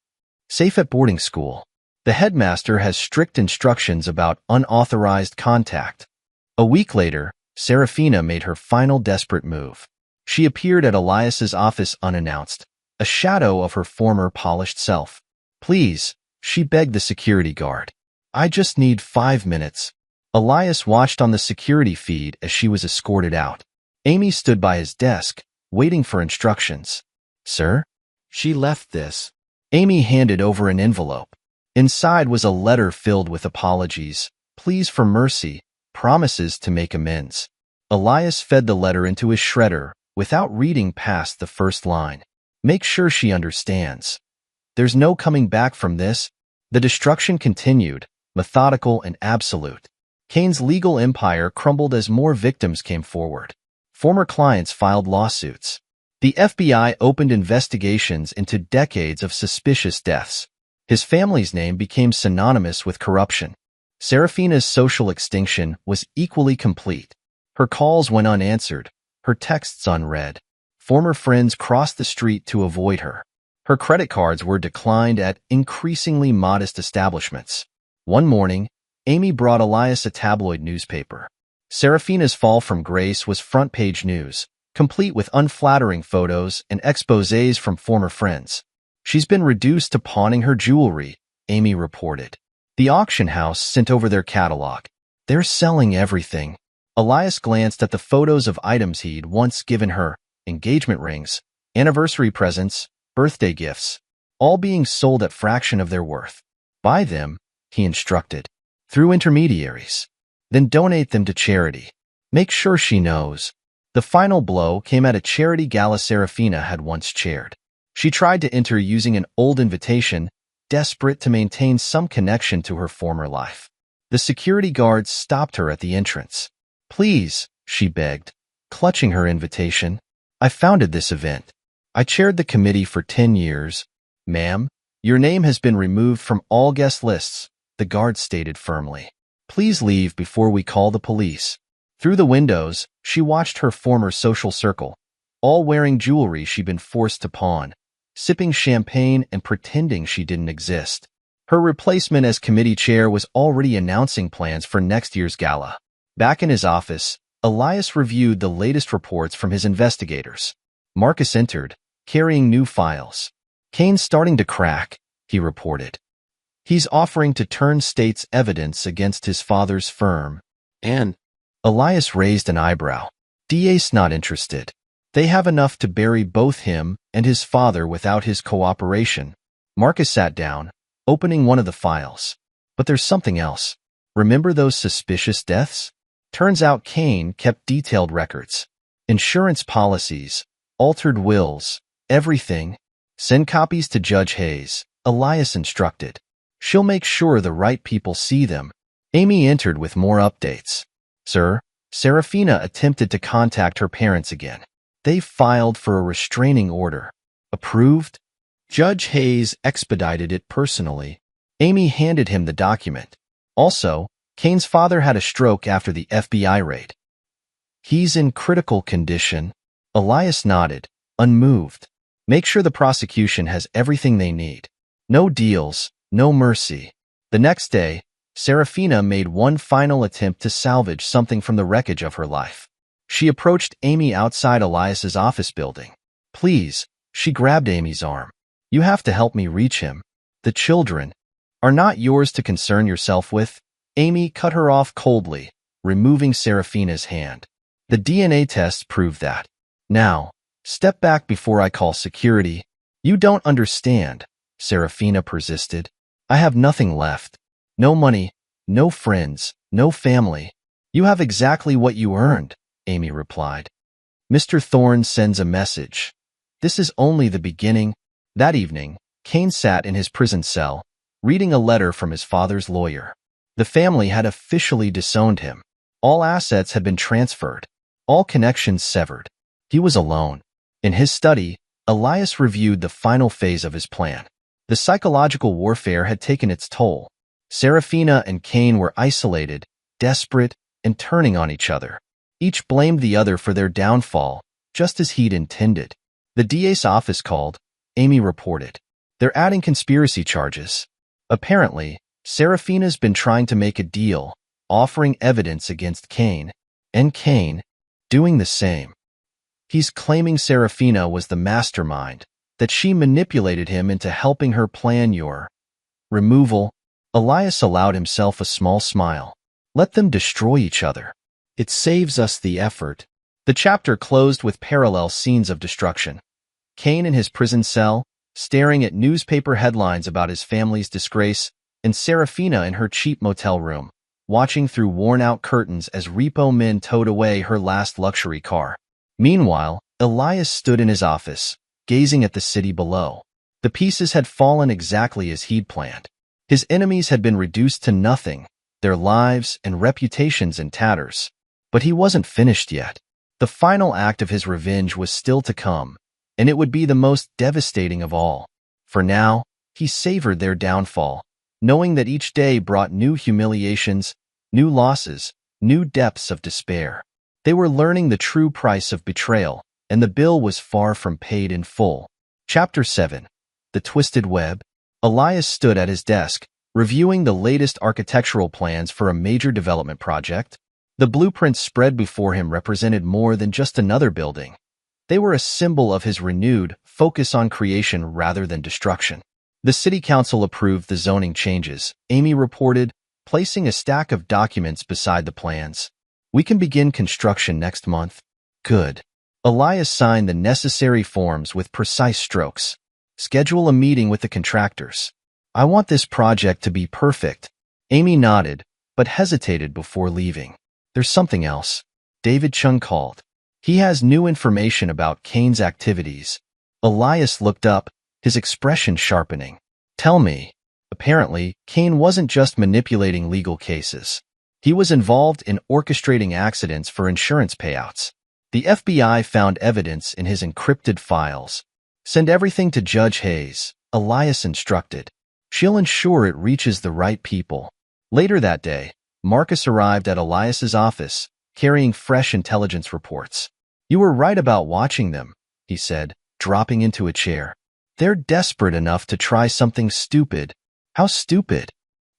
"Safe at boarding school. The headmaster has strict instructions about unauthorized contact." A week later, Serafina made her final desperate move. She appeared at Elias's office unannounced, a shadow of her former polished self. "Please," she begged the security guard. "I just need 5 minutes." Elias watched on the security feed as she was escorted out. Amy stood by his desk, waiting for instructions. "Sir?" "She left this." Amy handed over an envelope. Inside was a letter filled with apologies, pleas for mercy, promises to make amends. Elias fed the letter into his shredder without reading past the first line. "Make sure she understands. There's no coming back from this." The destruction continued, methodical and absolute. Cain's legal empire crumbled as more victims came forward. Former clients filed lawsuits. The FBI opened investigations into decades of suspicious deaths. His family's name became synonymous with corruption. Serafina's social extinction was equally complete. Her calls went unanswered, her texts unread. Former friends crossed the street to avoid her. Her credit cards were declined at increasingly modest establishments. One morning, Amy brought Elias a tabloid newspaper. Serafina's fall from grace was front-page news, complete with unflattering photos and exposés from former friends. "She's been reduced to pawning her jewelry," Amy reported. The auction house sent over their catalog. They're selling everything. Elias glanced at the photos of items he'd once given her, engagement rings, anniversary presents, birthday gifts, all being sold at fraction of their worth. Buy them, he instructed, through intermediaries. Then donate them to charity. Make sure she knows. The final blow came at a charity gala Serafina had once chaired. She tried to enter using an old invitation, desperate to maintain some connection to her former life. The security guards stopped her at the entrance. Please, she begged, clutching her invitation. I founded this event. I chaired the committee for 10 years. Ma'am, your name has been removed from all guest lists, the guard stated firmly. Please leave before we call the police. Through the windows, she watched her former social circle, all wearing jewelry she'd been forced to pawn, sipping champagne and pretending she didn't exist. Her replacement as committee chair was already announcing plans for next year's gala. Back in his office, Elias reviewed the latest reports from his investigators. Marcus entered, carrying new files. Kane's starting to crack, he reported. He's offering to turn state's evidence against his father's firm. And Elias raised an eyebrow. DA's not interested. They have enough to bury both him and his father without his cooperation. Marcus sat down, opening one of the files. But there's something else. Remember those suspicious deaths? Turns out Kane kept detailed records. Insurance policies, altered wills, everything. Send copies to Judge Hayes, Elias instructed. She'll make sure the right people see them. Amy entered with more updates. Sir, Serafina attempted to contact her parents again. They filed for a restraining order. Approved? Judge Hayes expedited it personally. Amy handed him the document. Also, Kane's father had a stroke after the FBI raid. He's in critical condition. Elias nodded, unmoved. Make sure the prosecution has everything they need. No deals, no mercy. The next day, Serafina made one final attempt to salvage something from the wreckage of her life. She approached Amy outside Elias's office building. Please, she grabbed Amy's arm. You have to help me reach him. The children are not yours to concern yourself with. Amy cut her off coldly, removing Serafina's hand. The DNA tests proved that. Now, step back before I call security. You don't understand, Serafina persisted. I have nothing left. No money, no friends, no family. You have exactly what you earned, Amy replied. Mr. Thorne sends a message. This is only the beginning. That evening, Kane sat in his prison cell, reading a letter from his father's lawyer. The family had officially disowned him. All assets had been transferred, all connections severed. He was alone. In his study, Elias reviewed the final phase of his plan. The psychological warfare had taken its toll. Serafina and Kane were isolated, desperate, and turning on each other. Each blamed the other for their downfall, just as he'd intended. The DA's office called, Amy reported. They're adding conspiracy charges. Apparently, Serafina's been trying to make a deal, offering evidence against Kane, and Kane doing the same. He's claiming Serafina was the mastermind, that she manipulated him into helping her plan your removal. Elias allowed himself a small smile. Let them destroy each other. It saves us the effort. The chapter closed with parallel scenes of destruction. Kane in his prison cell, staring at newspaper headlines about his family's disgrace, and Serafina in her cheap motel room, watching through worn-out curtains as repo men towed away her last luxury car. Meanwhile, Elias stood in his office, gazing at the city below. The pieces had fallen exactly as he'd planned. His enemies had been reduced to nothing, their lives and reputations in tatters. But he wasn't finished yet. The final act of his revenge was still to come, and it would be the most devastating of all. For now, he savored their downfall, knowing that each day brought new humiliations, new losses, new depths of despair. They were learning the true price of betrayal, and the bill was far from paid in full. Chapter 7. The Twisted Web. Elias stood at his desk, reviewing the latest architectural plans for a major development project. The blueprints spread before him represented more than just another building. They were a symbol of his renewed focus on creation rather than destruction. The city council approved the zoning changes, Amy reported, placing a stack of documents beside the plans. We can begin construction next month. Good. Elias signed the necessary forms with precise strokes. Schedule a meeting with the contractors. I want this project to be perfect. Amy nodded, but hesitated before leaving. There's something else. David Chung called. He has new information about Kane's activities. Elias looked up, his expression sharpening. Tell me. Apparently, Kane wasn't just manipulating legal cases. He was involved in orchestrating accidents for insurance payouts. The FBI found evidence in his encrypted files. Send everything to Judge Hayes, Elias instructed. She'll ensure it reaches the right people. Later that day, Marcus arrived at Elias's office, carrying fresh intelligence reports. You were right about watching them, he said, dropping into a chair. They're desperate enough to try something stupid. How stupid?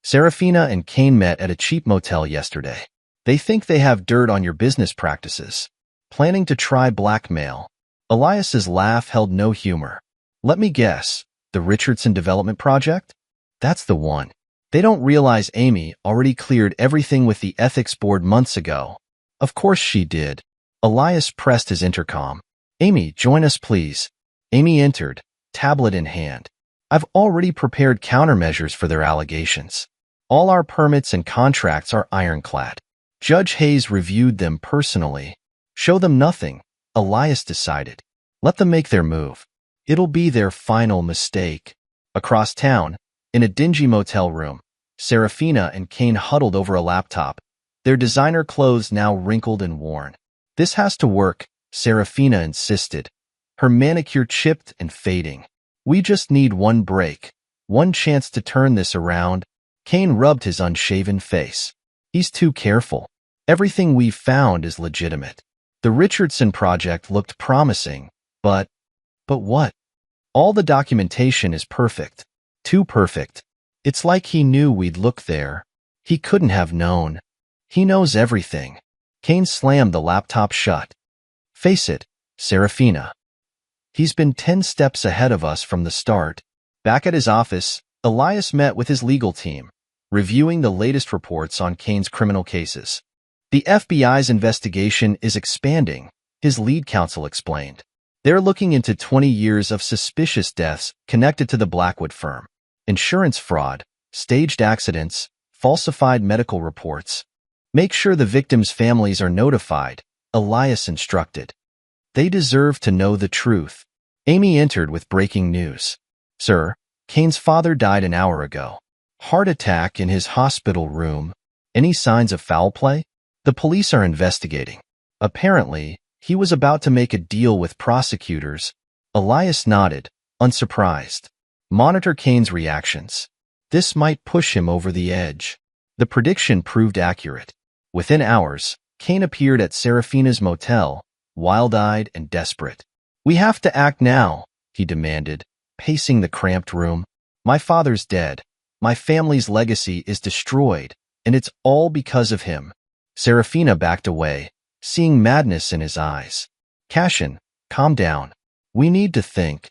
Serafina and Kane met at a cheap motel yesterday. They think they have dirt on your business practices. Planning to try blackmail. Elias's laugh held no humor. Let me guess, the Richardson Development Project? That's the one. They don't realize Amy already cleared everything with the ethics board months ago. Of course she did. Elias pressed his intercom. Amy, join us please. Amy entered, tablet in hand. I've already prepared countermeasures for their allegations. All our permits and contracts are ironclad. Judge Hayes reviewed them personally. Show them nothing, Elias decided. Let them make their move. It'll be their final mistake. Across town, in a dingy motel room, Serafina and Kane huddled over a laptop, their designer clothes now wrinkled and worn. This has to work, Serafina insisted, her manicure chipped and fading. We just need one break, one chance to turn this around. Kane rubbed his unshaven face. He's too careful. Everything we've found is legitimate. The Richardson project looked promising, but what? All the documentation is perfect. Too perfect. It's like he knew we'd look there. He couldn't have known. He knows everything. Kane slammed the laptop shut. Face it, Serafina. He's been 10 steps ahead of us from the start. Back at his office, Elias met with his legal team, reviewing the latest reports on Kane's criminal cases. The FBI's investigation is expanding, his lead counsel explained. They're looking into 20 years of suspicious deaths connected to the Blackwood firm. Insurance fraud, staged accidents, falsified medical reports. Make sure the victims' families are notified, Elias instructed. They deserve to know the truth. Amy entered with breaking news. Sir, Kane's father died an hour ago. Heart attack in his hospital room. Any signs of foul play? The police are investigating. Apparently, he was about to make a deal with prosecutors. Elias nodded, unsurprised. Monitor Kane's reactions. This might push him over the edge. The prediction proved accurate. Within hours, Kane appeared at Serafina's motel, wild-eyed and desperate. We have to act now, he demanded, pacing the cramped room. My father's dead. My family's legacy is destroyed, and it's all because of him. Serafina backed away, seeing madness in his eyes. Cashin, calm down. We need to think.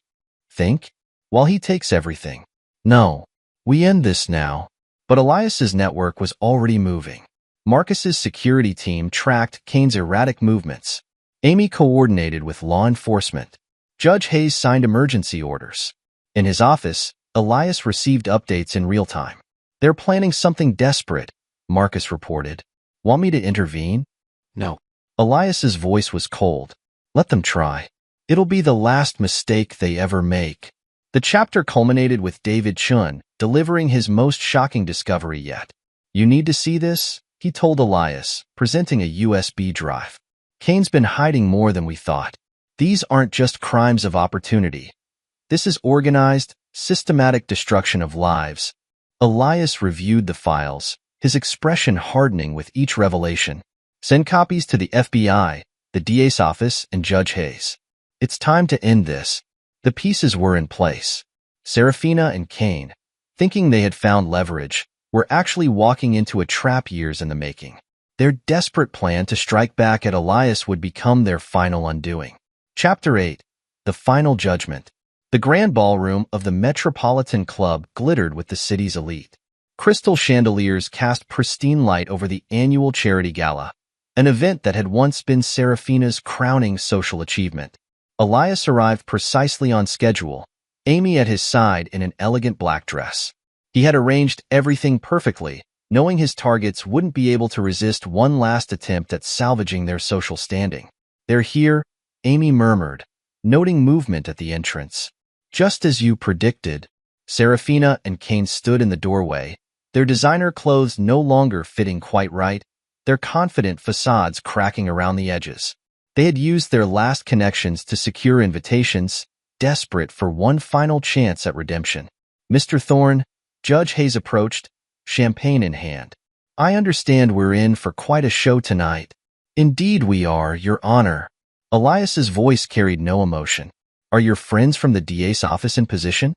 Think? While he takes everything. No. We end this now. But Elias's network was already moving. Marcus's security team tracked Kane's erratic movements. Amy coordinated with law enforcement. Judge Hayes signed emergency orders. In his office, Elias received updates in real time. They're planning something desperate, Marcus reported. Want me to intervene? No. Elias's voice was cold. Let them try. It'll be the last mistake they ever make. The chapter culminated with David Chun delivering his most shocking discovery yet. You need to see this, he told Elias, presenting a USB drive. Kane's been hiding more than we thought. These aren't just crimes of opportunity. This is organized, systematic destruction of lives. Elias reviewed the files, his expression hardening with each revelation. Send copies to the FBI, the DA's office, and Judge Hayes. It's time to end this. The pieces were in place. Serafina and Kane, thinking they had found leverage, were actually walking into a trap years in the making. Their desperate plan to strike back at Elias would become their final undoing. Chapter 8. The Final Judgment. The grand ballroom of the Metropolitan Club glittered with the city's elite. Crystal chandeliers cast pristine light over the annual charity gala, an event that had once been Serafina's crowning social achievement. Elias arrived precisely on schedule, Amy at his side in an elegant black dress. He had arranged everything perfectly, knowing his targets wouldn't be able to resist one last attempt at salvaging their social standing. "They're here," Amy murmured, noting movement at the entrance. "Just as you predicted." Serafina and Kane stood in the doorway, their designer clothes no longer fitting quite right, their confident facades cracking around the edges. They had used their last connections to secure invitations, desperate for one final chance at redemption. "Mr. Thorne," Judge Hayes approached, champagne in hand. "I understand we're in for quite a show tonight." "Indeed we are, Your Honor." Elias's voice carried no emotion. "Are your friends from the DA's office in position?"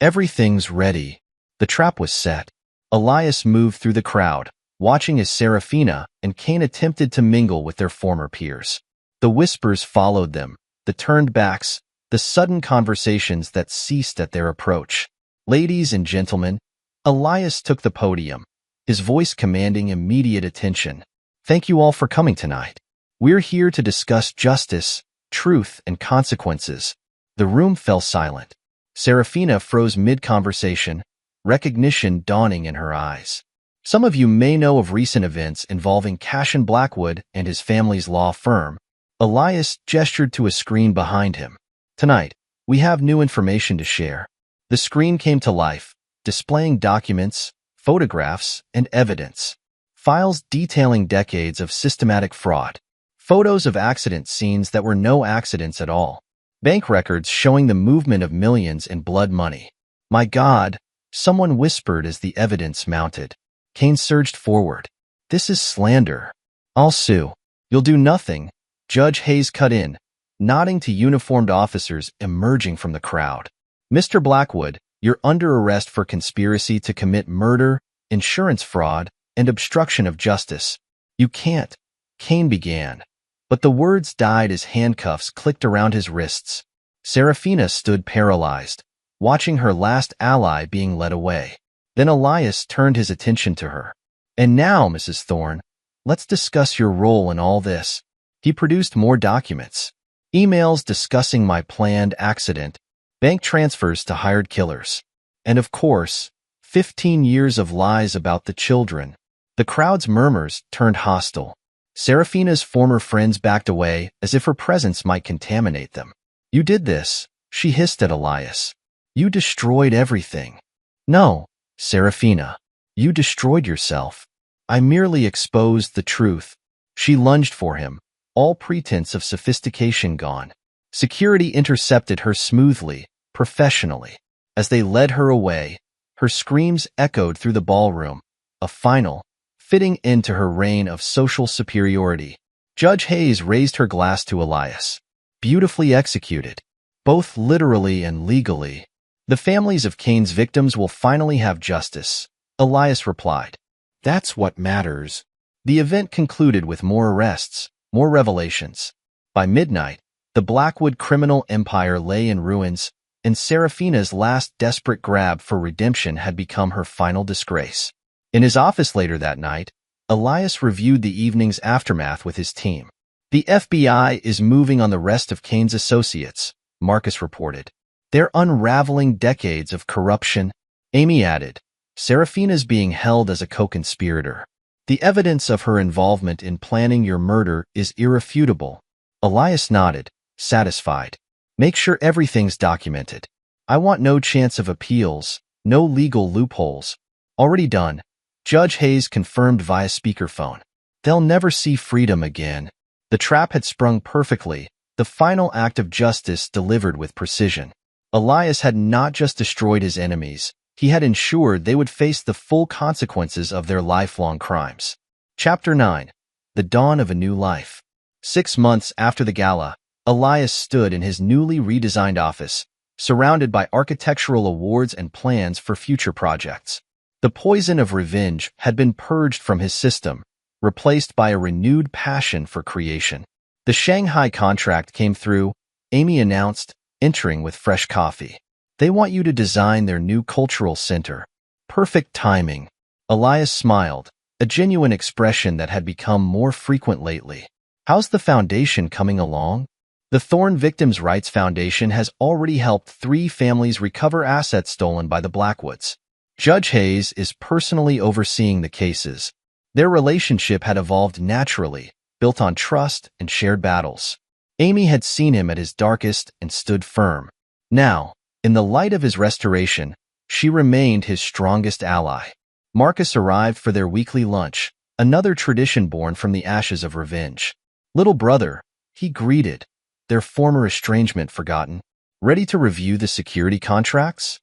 "Everything's ready." The trap was set. Elias moved through the crowd, watching as Serafina and Kane attempted to mingle with their former peers. The whispers followed them, the turned backs, the sudden conversations that ceased at their approach. "Ladies and gentlemen," Elias took the podium, his voice commanding immediate attention. "Thank you all for coming tonight. We're here to discuss justice, truth, and consequences." The room fell silent. Serafina froze mid-conversation, recognition dawning in her eyes. "Some of you may know of recent events involving Cashin Blackwood and his family's law firm." Elias gestured to a screen behind him. "Tonight, we have new information to share." The screen came to life, displaying documents, photographs, and evidence. Files detailing decades of systematic fraud. Photos of accident scenes that were no accidents at all. Bank records showing the movement of millions in blood money. "My God," someone whispered as the evidence mounted. Kane surged forward. "This is slander." "I'll sue." "You'll do nothing," Judge Hayes cut in, nodding to uniformed officers emerging from the crowd. "Mr. Blackwood, you're under arrest for conspiracy to commit murder, insurance fraud, and obstruction of justice." "You can't," Kane began, but the words died as handcuffs clicked around his wrists. Serafina stood paralyzed, watching her last ally being led away. Then Elias turned his attention to her. "And now, Mrs. Thorne, let's discuss your role in all this." He produced more documents. Emails discussing my planned accident, bank transfers to hired killers, and of course, 15 years of lies about the children. The crowd's murmurs turned hostile. Serafina's former friends backed away as if her presence might contaminate them. "You did this," she hissed at Elias. "You destroyed everything." "No, Serafina, you destroyed yourself. I merely exposed the truth." She lunged for him, all pretense of sophistication gone. Security intercepted her smoothly, professionally. As they led her away, her screams echoed through the ballroom, a final, fitting end to her reign of social superiority. Judge Hayes raised her glass to Elias. "Beautifully executed, both literally and legally. The families of Kane's victims will finally have justice," Elias replied. "That's what matters." The event concluded with more arrests, more revelations. By midnight, the Blackwood criminal empire lay in ruins, and Serafina's last desperate grab for redemption had become her final disgrace. In his office later that night, Elias reviewed the evening's aftermath with his team. "The FBI is moving on the rest of Kane's associates," Marcus reported. "They're unraveling decades of corruption." Amy added, "Serafina's being held as a co-conspirator. The evidence of her involvement in planning your murder is irrefutable." Elias nodded, satisfied. "Make sure everything's documented. I want no chance of appeals, no legal loopholes." "Already done," Judge Hayes confirmed via speakerphone. "They'll never see freedom again." The trap had sprung perfectly, the final act of justice delivered with precision. Elias had not just destroyed his enemies, he had ensured they would face the full consequences of their lifelong crimes. Chapter 9. The Dawn of a New Life. 6 months after the gala, Elias stood in his newly redesigned office, surrounded by architectural awards and plans for future projects. The poison of revenge had been purged from his system, replaced by a renewed passion for creation. The Shanghai contract came through, Amy announced, entering with fresh coffee. They want you to design their new cultural center. Perfect timing. Elias smiled, a genuine expression that had become more frequent lately. How's the foundation coming along? The Thorn Victims' Rights Foundation has already helped 3 families recover assets stolen by the Blackwoods. Judge Hayes is personally overseeing the cases. Their relationship had evolved naturally, built on trust and shared battles. Amy had seen him at his darkest and stood firm. Now, in the light of his restoration, she remained his strongest ally. Marcus arrived for their weekly lunch, another tradition born from the ashes of revenge. Little brother, he greeted, their former estrangement forgotten. Ready to review the security contracts?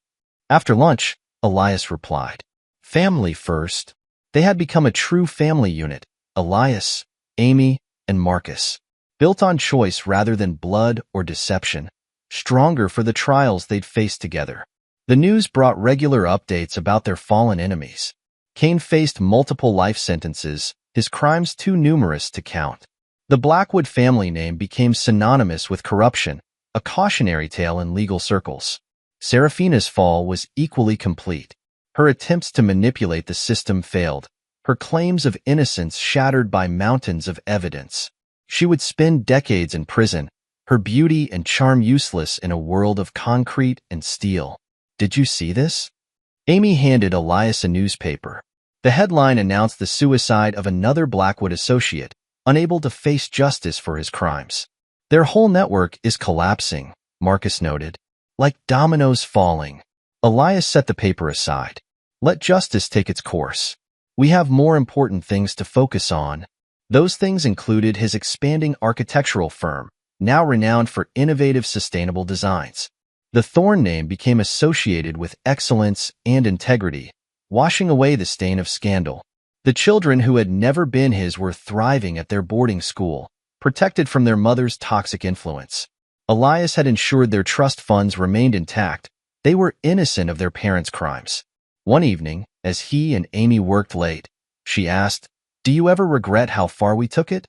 After lunch, Elias replied. Family first. They had become a true family unit, Elias, Amy, and Marcus. Built on choice rather than blood or deception. Stronger for the trials they'd faced together. The news brought regular updates about their fallen enemies. Cain faced multiple life sentences, his crimes too numerous to count. The Blackwood family name became synonymous with corruption, a cautionary tale in legal circles. Seraphina's fall was equally complete. Her attempts to manipulate the system failed, her claims of innocence shattered by mountains of evidence. She would spend decades in prison, her beauty and charm useless in a world of concrete and steel. Did you see this? Amy handed Elias a newspaper. The headline announced the suicide of another Blackwood associate, unable to face justice for his crimes. Their whole network is collapsing, Marcus noted. Like dominoes falling. Elias set the paper aside. Let justice take its course. We have more important things to focus on. Those things included his expanding architectural firm, now renowned for innovative sustainable designs. The Thorn name became associated with excellence and integrity, washing away the stain of scandal. The children who had never been his were thriving at their boarding school, protected from their mother's toxic influence. Elias had ensured their trust funds remained intact. They were innocent of their parents' crimes. One evening, as he and Amy worked late, she asked, "Do you ever regret how far we took it?"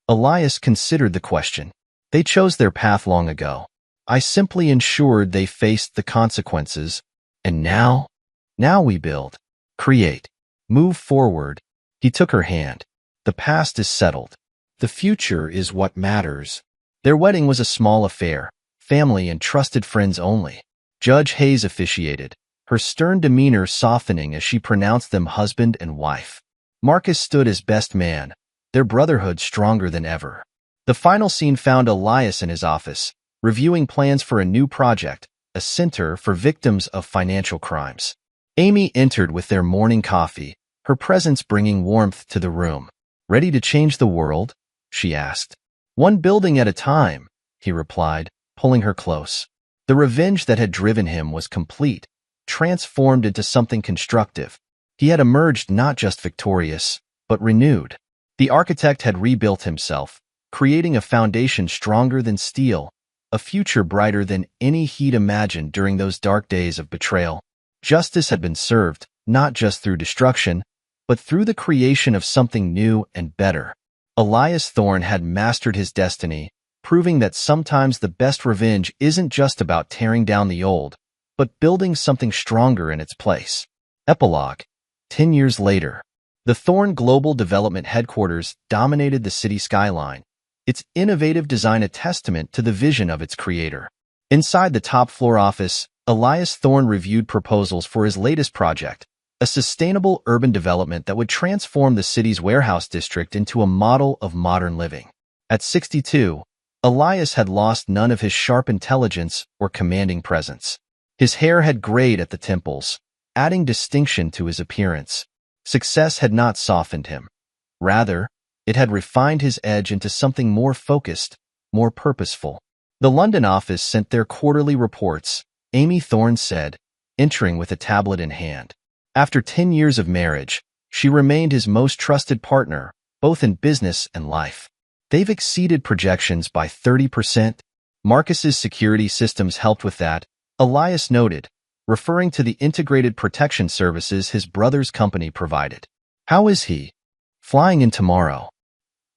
Elias considered the question. They chose their path long ago. I simply ensured they faced the consequences. And now we build, create, move forward. He took her hand. The past is settled. The future is what matters. Their wedding was a small affair, family and trusted friends only. Judge Hayes officiated, her stern demeanor softening as she pronounced them husband and wife. Marcus stood as best man, their brotherhood stronger than ever. The final scene found Elias in his office, reviewing plans for a new project, a center for victims of financial crimes. Amy entered with their morning coffee, her presence bringing warmth to the room. Ready to change the world? She asked. One building at a time, he replied, pulling her close. The revenge that had driven him was complete, transformed into something constructive. He had emerged not just victorious, but renewed. The architect had rebuilt himself, creating a foundation stronger than steel, a future brighter than any he'd imagined during those dark days of betrayal. Justice had been served, not just through destruction, but through the creation of something new and better. Elias Thorn had mastered his destiny, proving that sometimes the best revenge isn't just about tearing down the old, but building something stronger in its place. Epilogue. 10 years later, the Thorn Global Development Headquarters dominated the city skyline, its innovative design a testament to the vision of its creator. Inside the top-floor office, Elias Thorn reviewed proposals for his latest project, a sustainable urban development that would transform the city's warehouse district into a model of modern living. At 62, Elias had lost none of his sharp intelligence or commanding presence. His hair had grayed at the temples, adding distinction to his appearance. Success had not softened him. Rather, it had refined his edge into something more focused, more purposeful. The London office sent their quarterly reports, Amy Thorn said, entering with a tablet in hand. After 10 years of marriage, she remained his most trusted partner, both in business and life. They've exceeded projections by 30%. Marcus's security systems helped with that, Elias noted, referring to the integrated protection services his brother's company provided. How is he? Flying in tomorrow.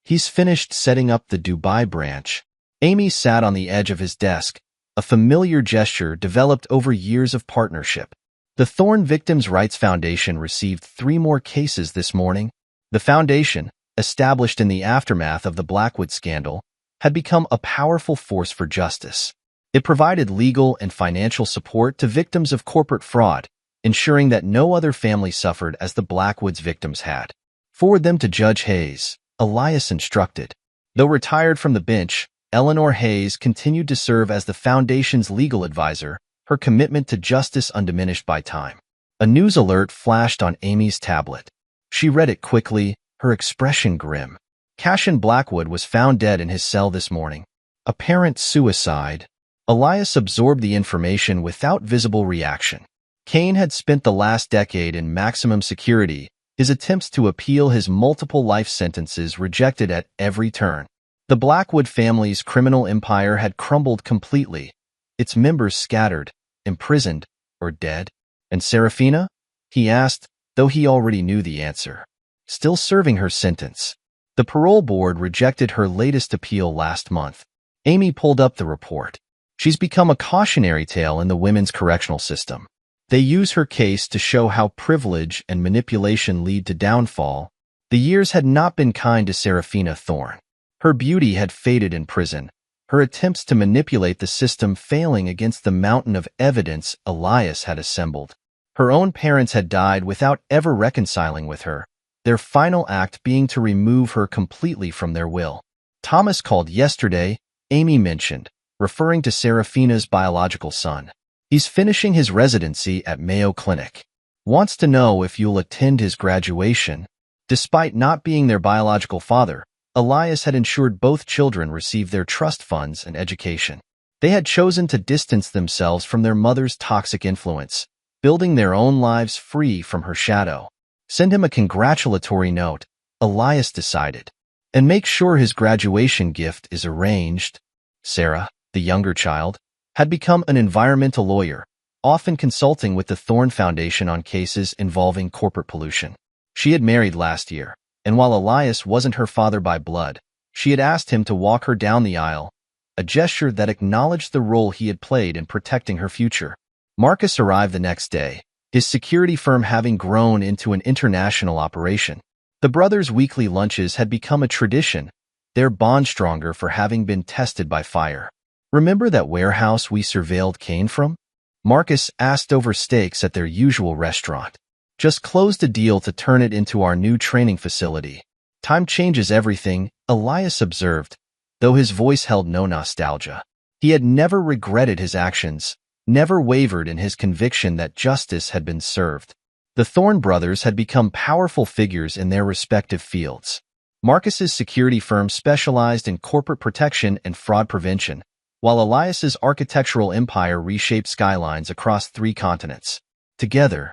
He's finished setting up the Dubai branch. Amy sat on the edge of his desk, a familiar gesture developed over years of partnership. The Thorn Victims' Rights Foundation received 3 more cases this morning. The foundation, established in the aftermath of the Blackwood scandal, had become a powerful force for justice. It provided legal and financial support to victims of corporate fraud, ensuring that no other family suffered as the Blackwoods victims had. Forward them to Judge Hayes, Elias instructed. Though retired from the bench, Eleanor Hayes continued to serve as the foundation's legal advisor, her commitment to justice undiminished by time. A news alert flashed on Amy's tablet. She read it quickly, her expression grim. Cashin Blackwood was found dead in his cell this morning. Apparent suicide. Elias absorbed the information without visible reaction. Kane had spent the last decade in maximum security, his attempts to appeal his multiple life sentences rejected at every turn. The Blackwood family's criminal empire had crumbled completely, its members scattered, imprisoned, or dead. And Serafina? He asked, though he already knew the answer. Still serving her sentence. The parole board rejected her latest appeal last month. Amy pulled up the report. She's become a cautionary tale in the women's correctional system. They use her case to show how privilege and manipulation lead to downfall. The years had not been kind to Serafina Thorn. Her beauty had faded in prison, her attempts to manipulate the system failing against the mountain of evidence Elias had assembled. Her own parents had died without ever reconciling with her, their final act being to remove her completely from their will. Thomas called yesterday, Amy mentioned, referring to Serafina's biological son. He's finishing his residency at Mayo Clinic. Wants to know if you'll attend his graduation. Despite not being their biological father, Elias had ensured both children receive their trust funds and education. They had chosen to distance themselves from their mother's toxic influence, building their own lives free from her shadow. Send him a congratulatory note, Elias decided, and make sure his graduation gift is arranged. Sarah, the younger child, had become an environmental lawyer, often consulting with the Thorn Foundation on cases involving corporate pollution. She had married last year, and while Elias wasn't her father by blood, she had asked him to walk her down the aisle, a gesture that acknowledged the role he had played in protecting her future. Marcus arrived the next day, his security firm having grown into an international operation. The brothers' weekly lunches had become a tradition, their bond stronger for having been tested by fire. Remember that warehouse we surveilled Kane from? Marcus asked over steaks at their usual restaurant. Just closed a deal to turn it into our new training facility. Time changes everything, Elias observed, though his voice held no nostalgia. He had never regretted his actions, never wavered in his conviction that justice had been served. The Thorn brothers had become powerful figures in their respective fields. Marcus's security firm specialized in corporate protection and fraud prevention, while Elias's architectural empire reshaped skylines across 3 continents. Together,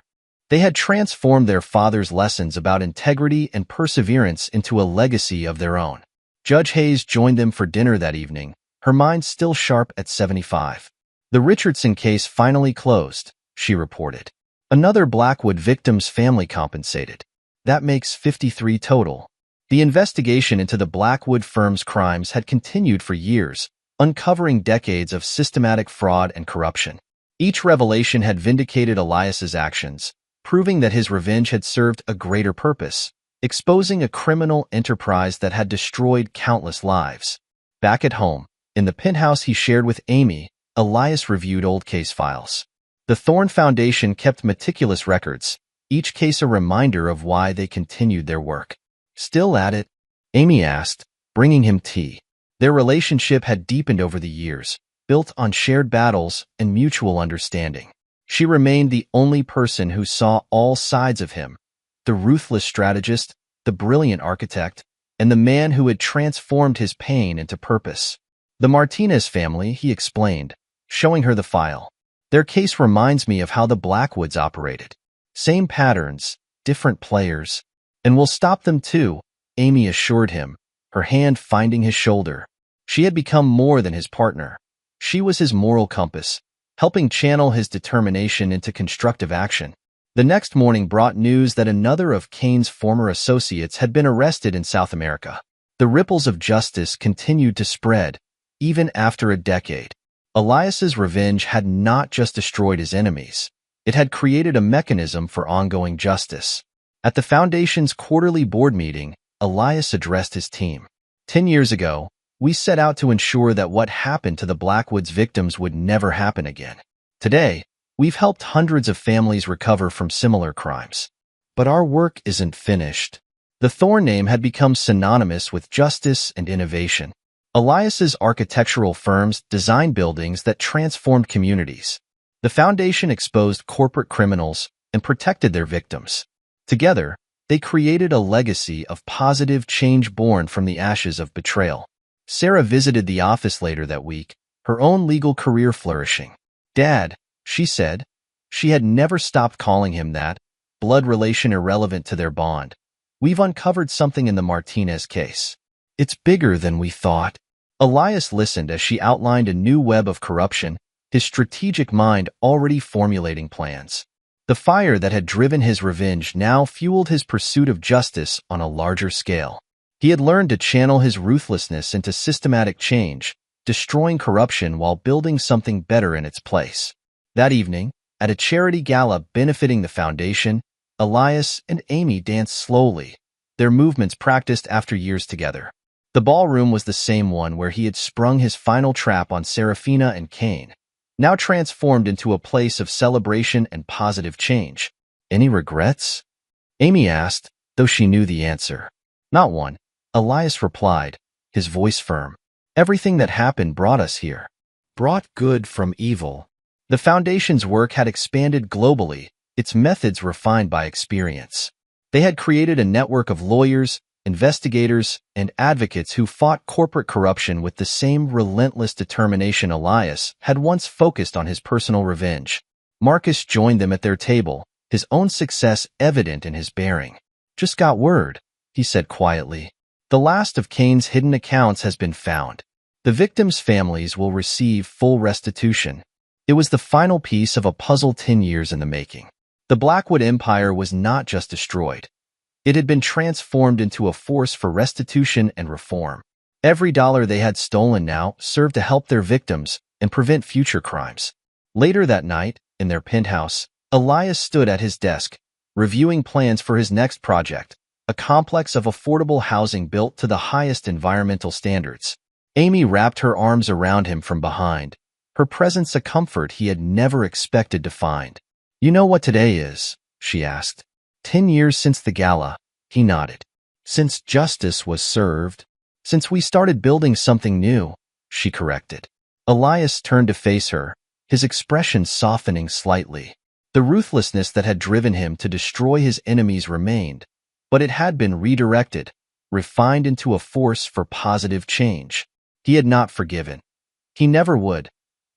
they had transformed their father's lessons about integrity and perseverance into a legacy of their own. Judge Hayes joined them for dinner that evening, her mind still sharp at 75. The Richardson case finally closed, she reported. Another Blackwood victim's family compensated. That makes 53 total. The investigation into the Blackwood firm's crimes had continued for years, uncovering decades of systematic fraud and corruption. Each revelation had vindicated Elias's actions, proving that his revenge had served a greater purpose, exposing a criminal enterprise that had destroyed countless lives. Back at home, in the penthouse he shared with Amy, Elias reviewed old case files. The Thorn Foundation kept meticulous records, each case a reminder of why they continued their work. Still at it? Amy asked, bringing him tea. Their relationship had deepened over the years, built on shared battles and mutual understanding. She remained the only person who saw all sides of him, the ruthless strategist, the brilliant architect, and the man who had transformed his pain into purpose. The Martinez family, he explained, showing her the file. Their case reminds me of how the Blackwoods operated. Same patterns, different players. And we'll stop them too, Amy assured him, her hand finding his shoulder. She had become more than his partner. She was his moral compass, helping channel his determination into constructive action. The next morning brought news that another of Kane's former associates had been arrested in South America. The ripples of justice continued to spread, even after a decade. Elias's revenge had not just destroyed his enemies. It had created a mechanism for ongoing justice. At the Foundation's quarterly board meeting, Elias addressed his team. 10 years ago, we set out to ensure that what happened to the Blackwoods victims would never happen again. Today, we've helped hundreds of families recover from similar crimes. But our work isn't finished. The Thorn name had become synonymous with justice and innovation. Elias's architectural firms designed buildings that transformed communities. The Foundation exposed corporate criminals and protected their victims. Together, they created a legacy of positive change born from the ashes of betrayal. Sarah visited the office later that week, her own legal career flourishing. "Dad," she said. She had never stopped calling him that, blood relation irrelevant to their bond. "We've uncovered something in the Martinez case. It's bigger than we thought." Elias listened as she outlined a new web of corruption, his strategic mind already formulating plans. The fire that had driven his revenge now fueled his pursuit of justice on a larger scale. He had learned to channel his ruthlessness into systematic change, destroying corruption while building something better in its place. That evening, at a charity gala benefiting the Foundation, Elias and Amy danced slowly, their movements practiced after years together. The ballroom was the same one where he had sprung his final trap on Serafina and Cain, now transformed into a place of celebration and positive change. "Any regrets?" Amy asked, though she knew the answer. "Not one," Elias replied, his voice firm. "Everything that happened brought us here. Brought good from evil." The Foundation's work had expanded globally, its methods refined by experience. They had created a network of lawyers, investigators, and advocates who fought corporate corruption with the same relentless determination Elias had once focused on his personal revenge. Marcus joined them at their table, his own success evident in his bearing. "Just got word," he said quietly. "The last of Cain's hidden accounts has been found. The victims' families will receive full restitution." It was the final piece of a puzzle 10 years in the making. The Blackwood Empire was not just destroyed. It had been transformed into a force for restitution and reform. Every dollar they had stolen now served to help their victims and prevent future crimes. Later that night, in their penthouse, Elias stood at his desk, reviewing plans for his next project, a complex of affordable housing built to the highest environmental standards. Amy wrapped her arms around him from behind, her presence a comfort he had never expected to find. "You know what today is?" she asked. 10 years since the gala, he nodded. "Since justice was served. Since we started building something new," she corrected. Elias turned to face her, his expression softening slightly. The ruthlessness that had driven him to destroy his enemies remained, but it had been redirected, refined into a force for positive change. He had not forgiven. He never would,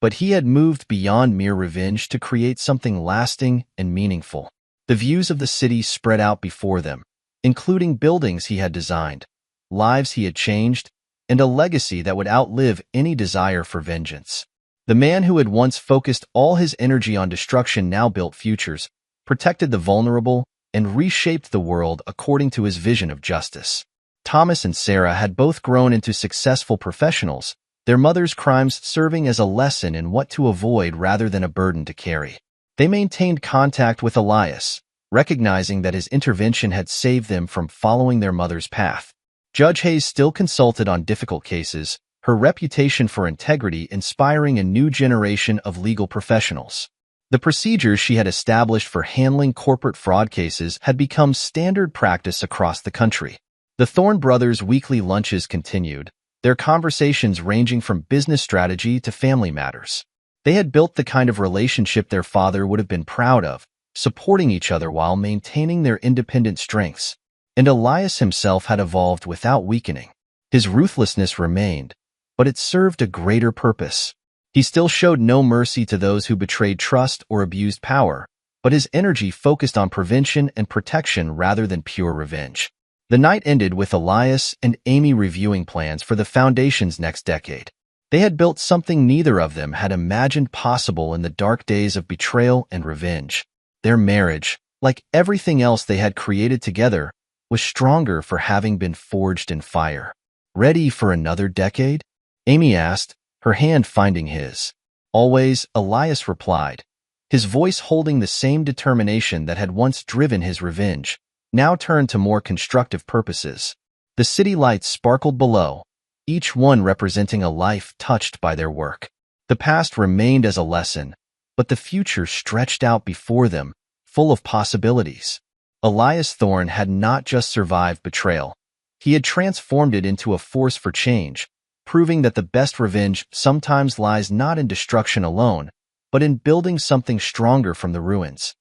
but he had moved beyond mere revenge to create something lasting and meaningful. The views of the city spread out before them, including buildings he had designed, lives he had changed, and a legacy that would outlive any desire for vengeance. The man who had once focused all his energy on destruction now built futures, protected the vulnerable, and reshaped the world according to his vision of justice. Thomas and Sarah had both grown into successful professionals, their mother's crimes serving as a lesson in what to avoid rather than a burden to carry. They maintained contact with Elias, recognizing that his intervention had saved them from following their mother's path. Judge Hayes still consulted on difficult cases, her reputation for integrity inspiring a new generation of legal professionals. The procedures she had established for handling corporate fraud cases had become standard practice across the country. The Thorn brothers' weekly lunches continued, their conversations ranging from business strategy to family matters. They had built the kind of relationship their father would have been proud of, supporting each other while maintaining their independent strengths. And Elias himself had evolved without weakening. His ruthlessness remained, but it served a greater purpose. He still showed no mercy to those who betrayed trust or abused power, but his energy focused on prevention and protection rather than pure revenge. The night ended with Elias and Amy reviewing plans for the Foundation's next decade. They had built something neither of them had imagined possible in the dark days of betrayal and revenge. Their marriage, like everything else they had created together, was stronger for having been forged in fire. "Ready for another decade?" Amy asked, her hand finding his. Always, Elias replied, his voice holding the same determination that had once driven his revenge, now turned to more constructive purposes. The city lights sparkled below, each one representing a life touched by their work. The past remained as a lesson, but the future stretched out before them, full of possibilities. Elias Thorne had not just survived betrayal. He had transformed it into a force for change, proving that the best revenge sometimes lies not in destruction alone, but in building something stronger from the ruins.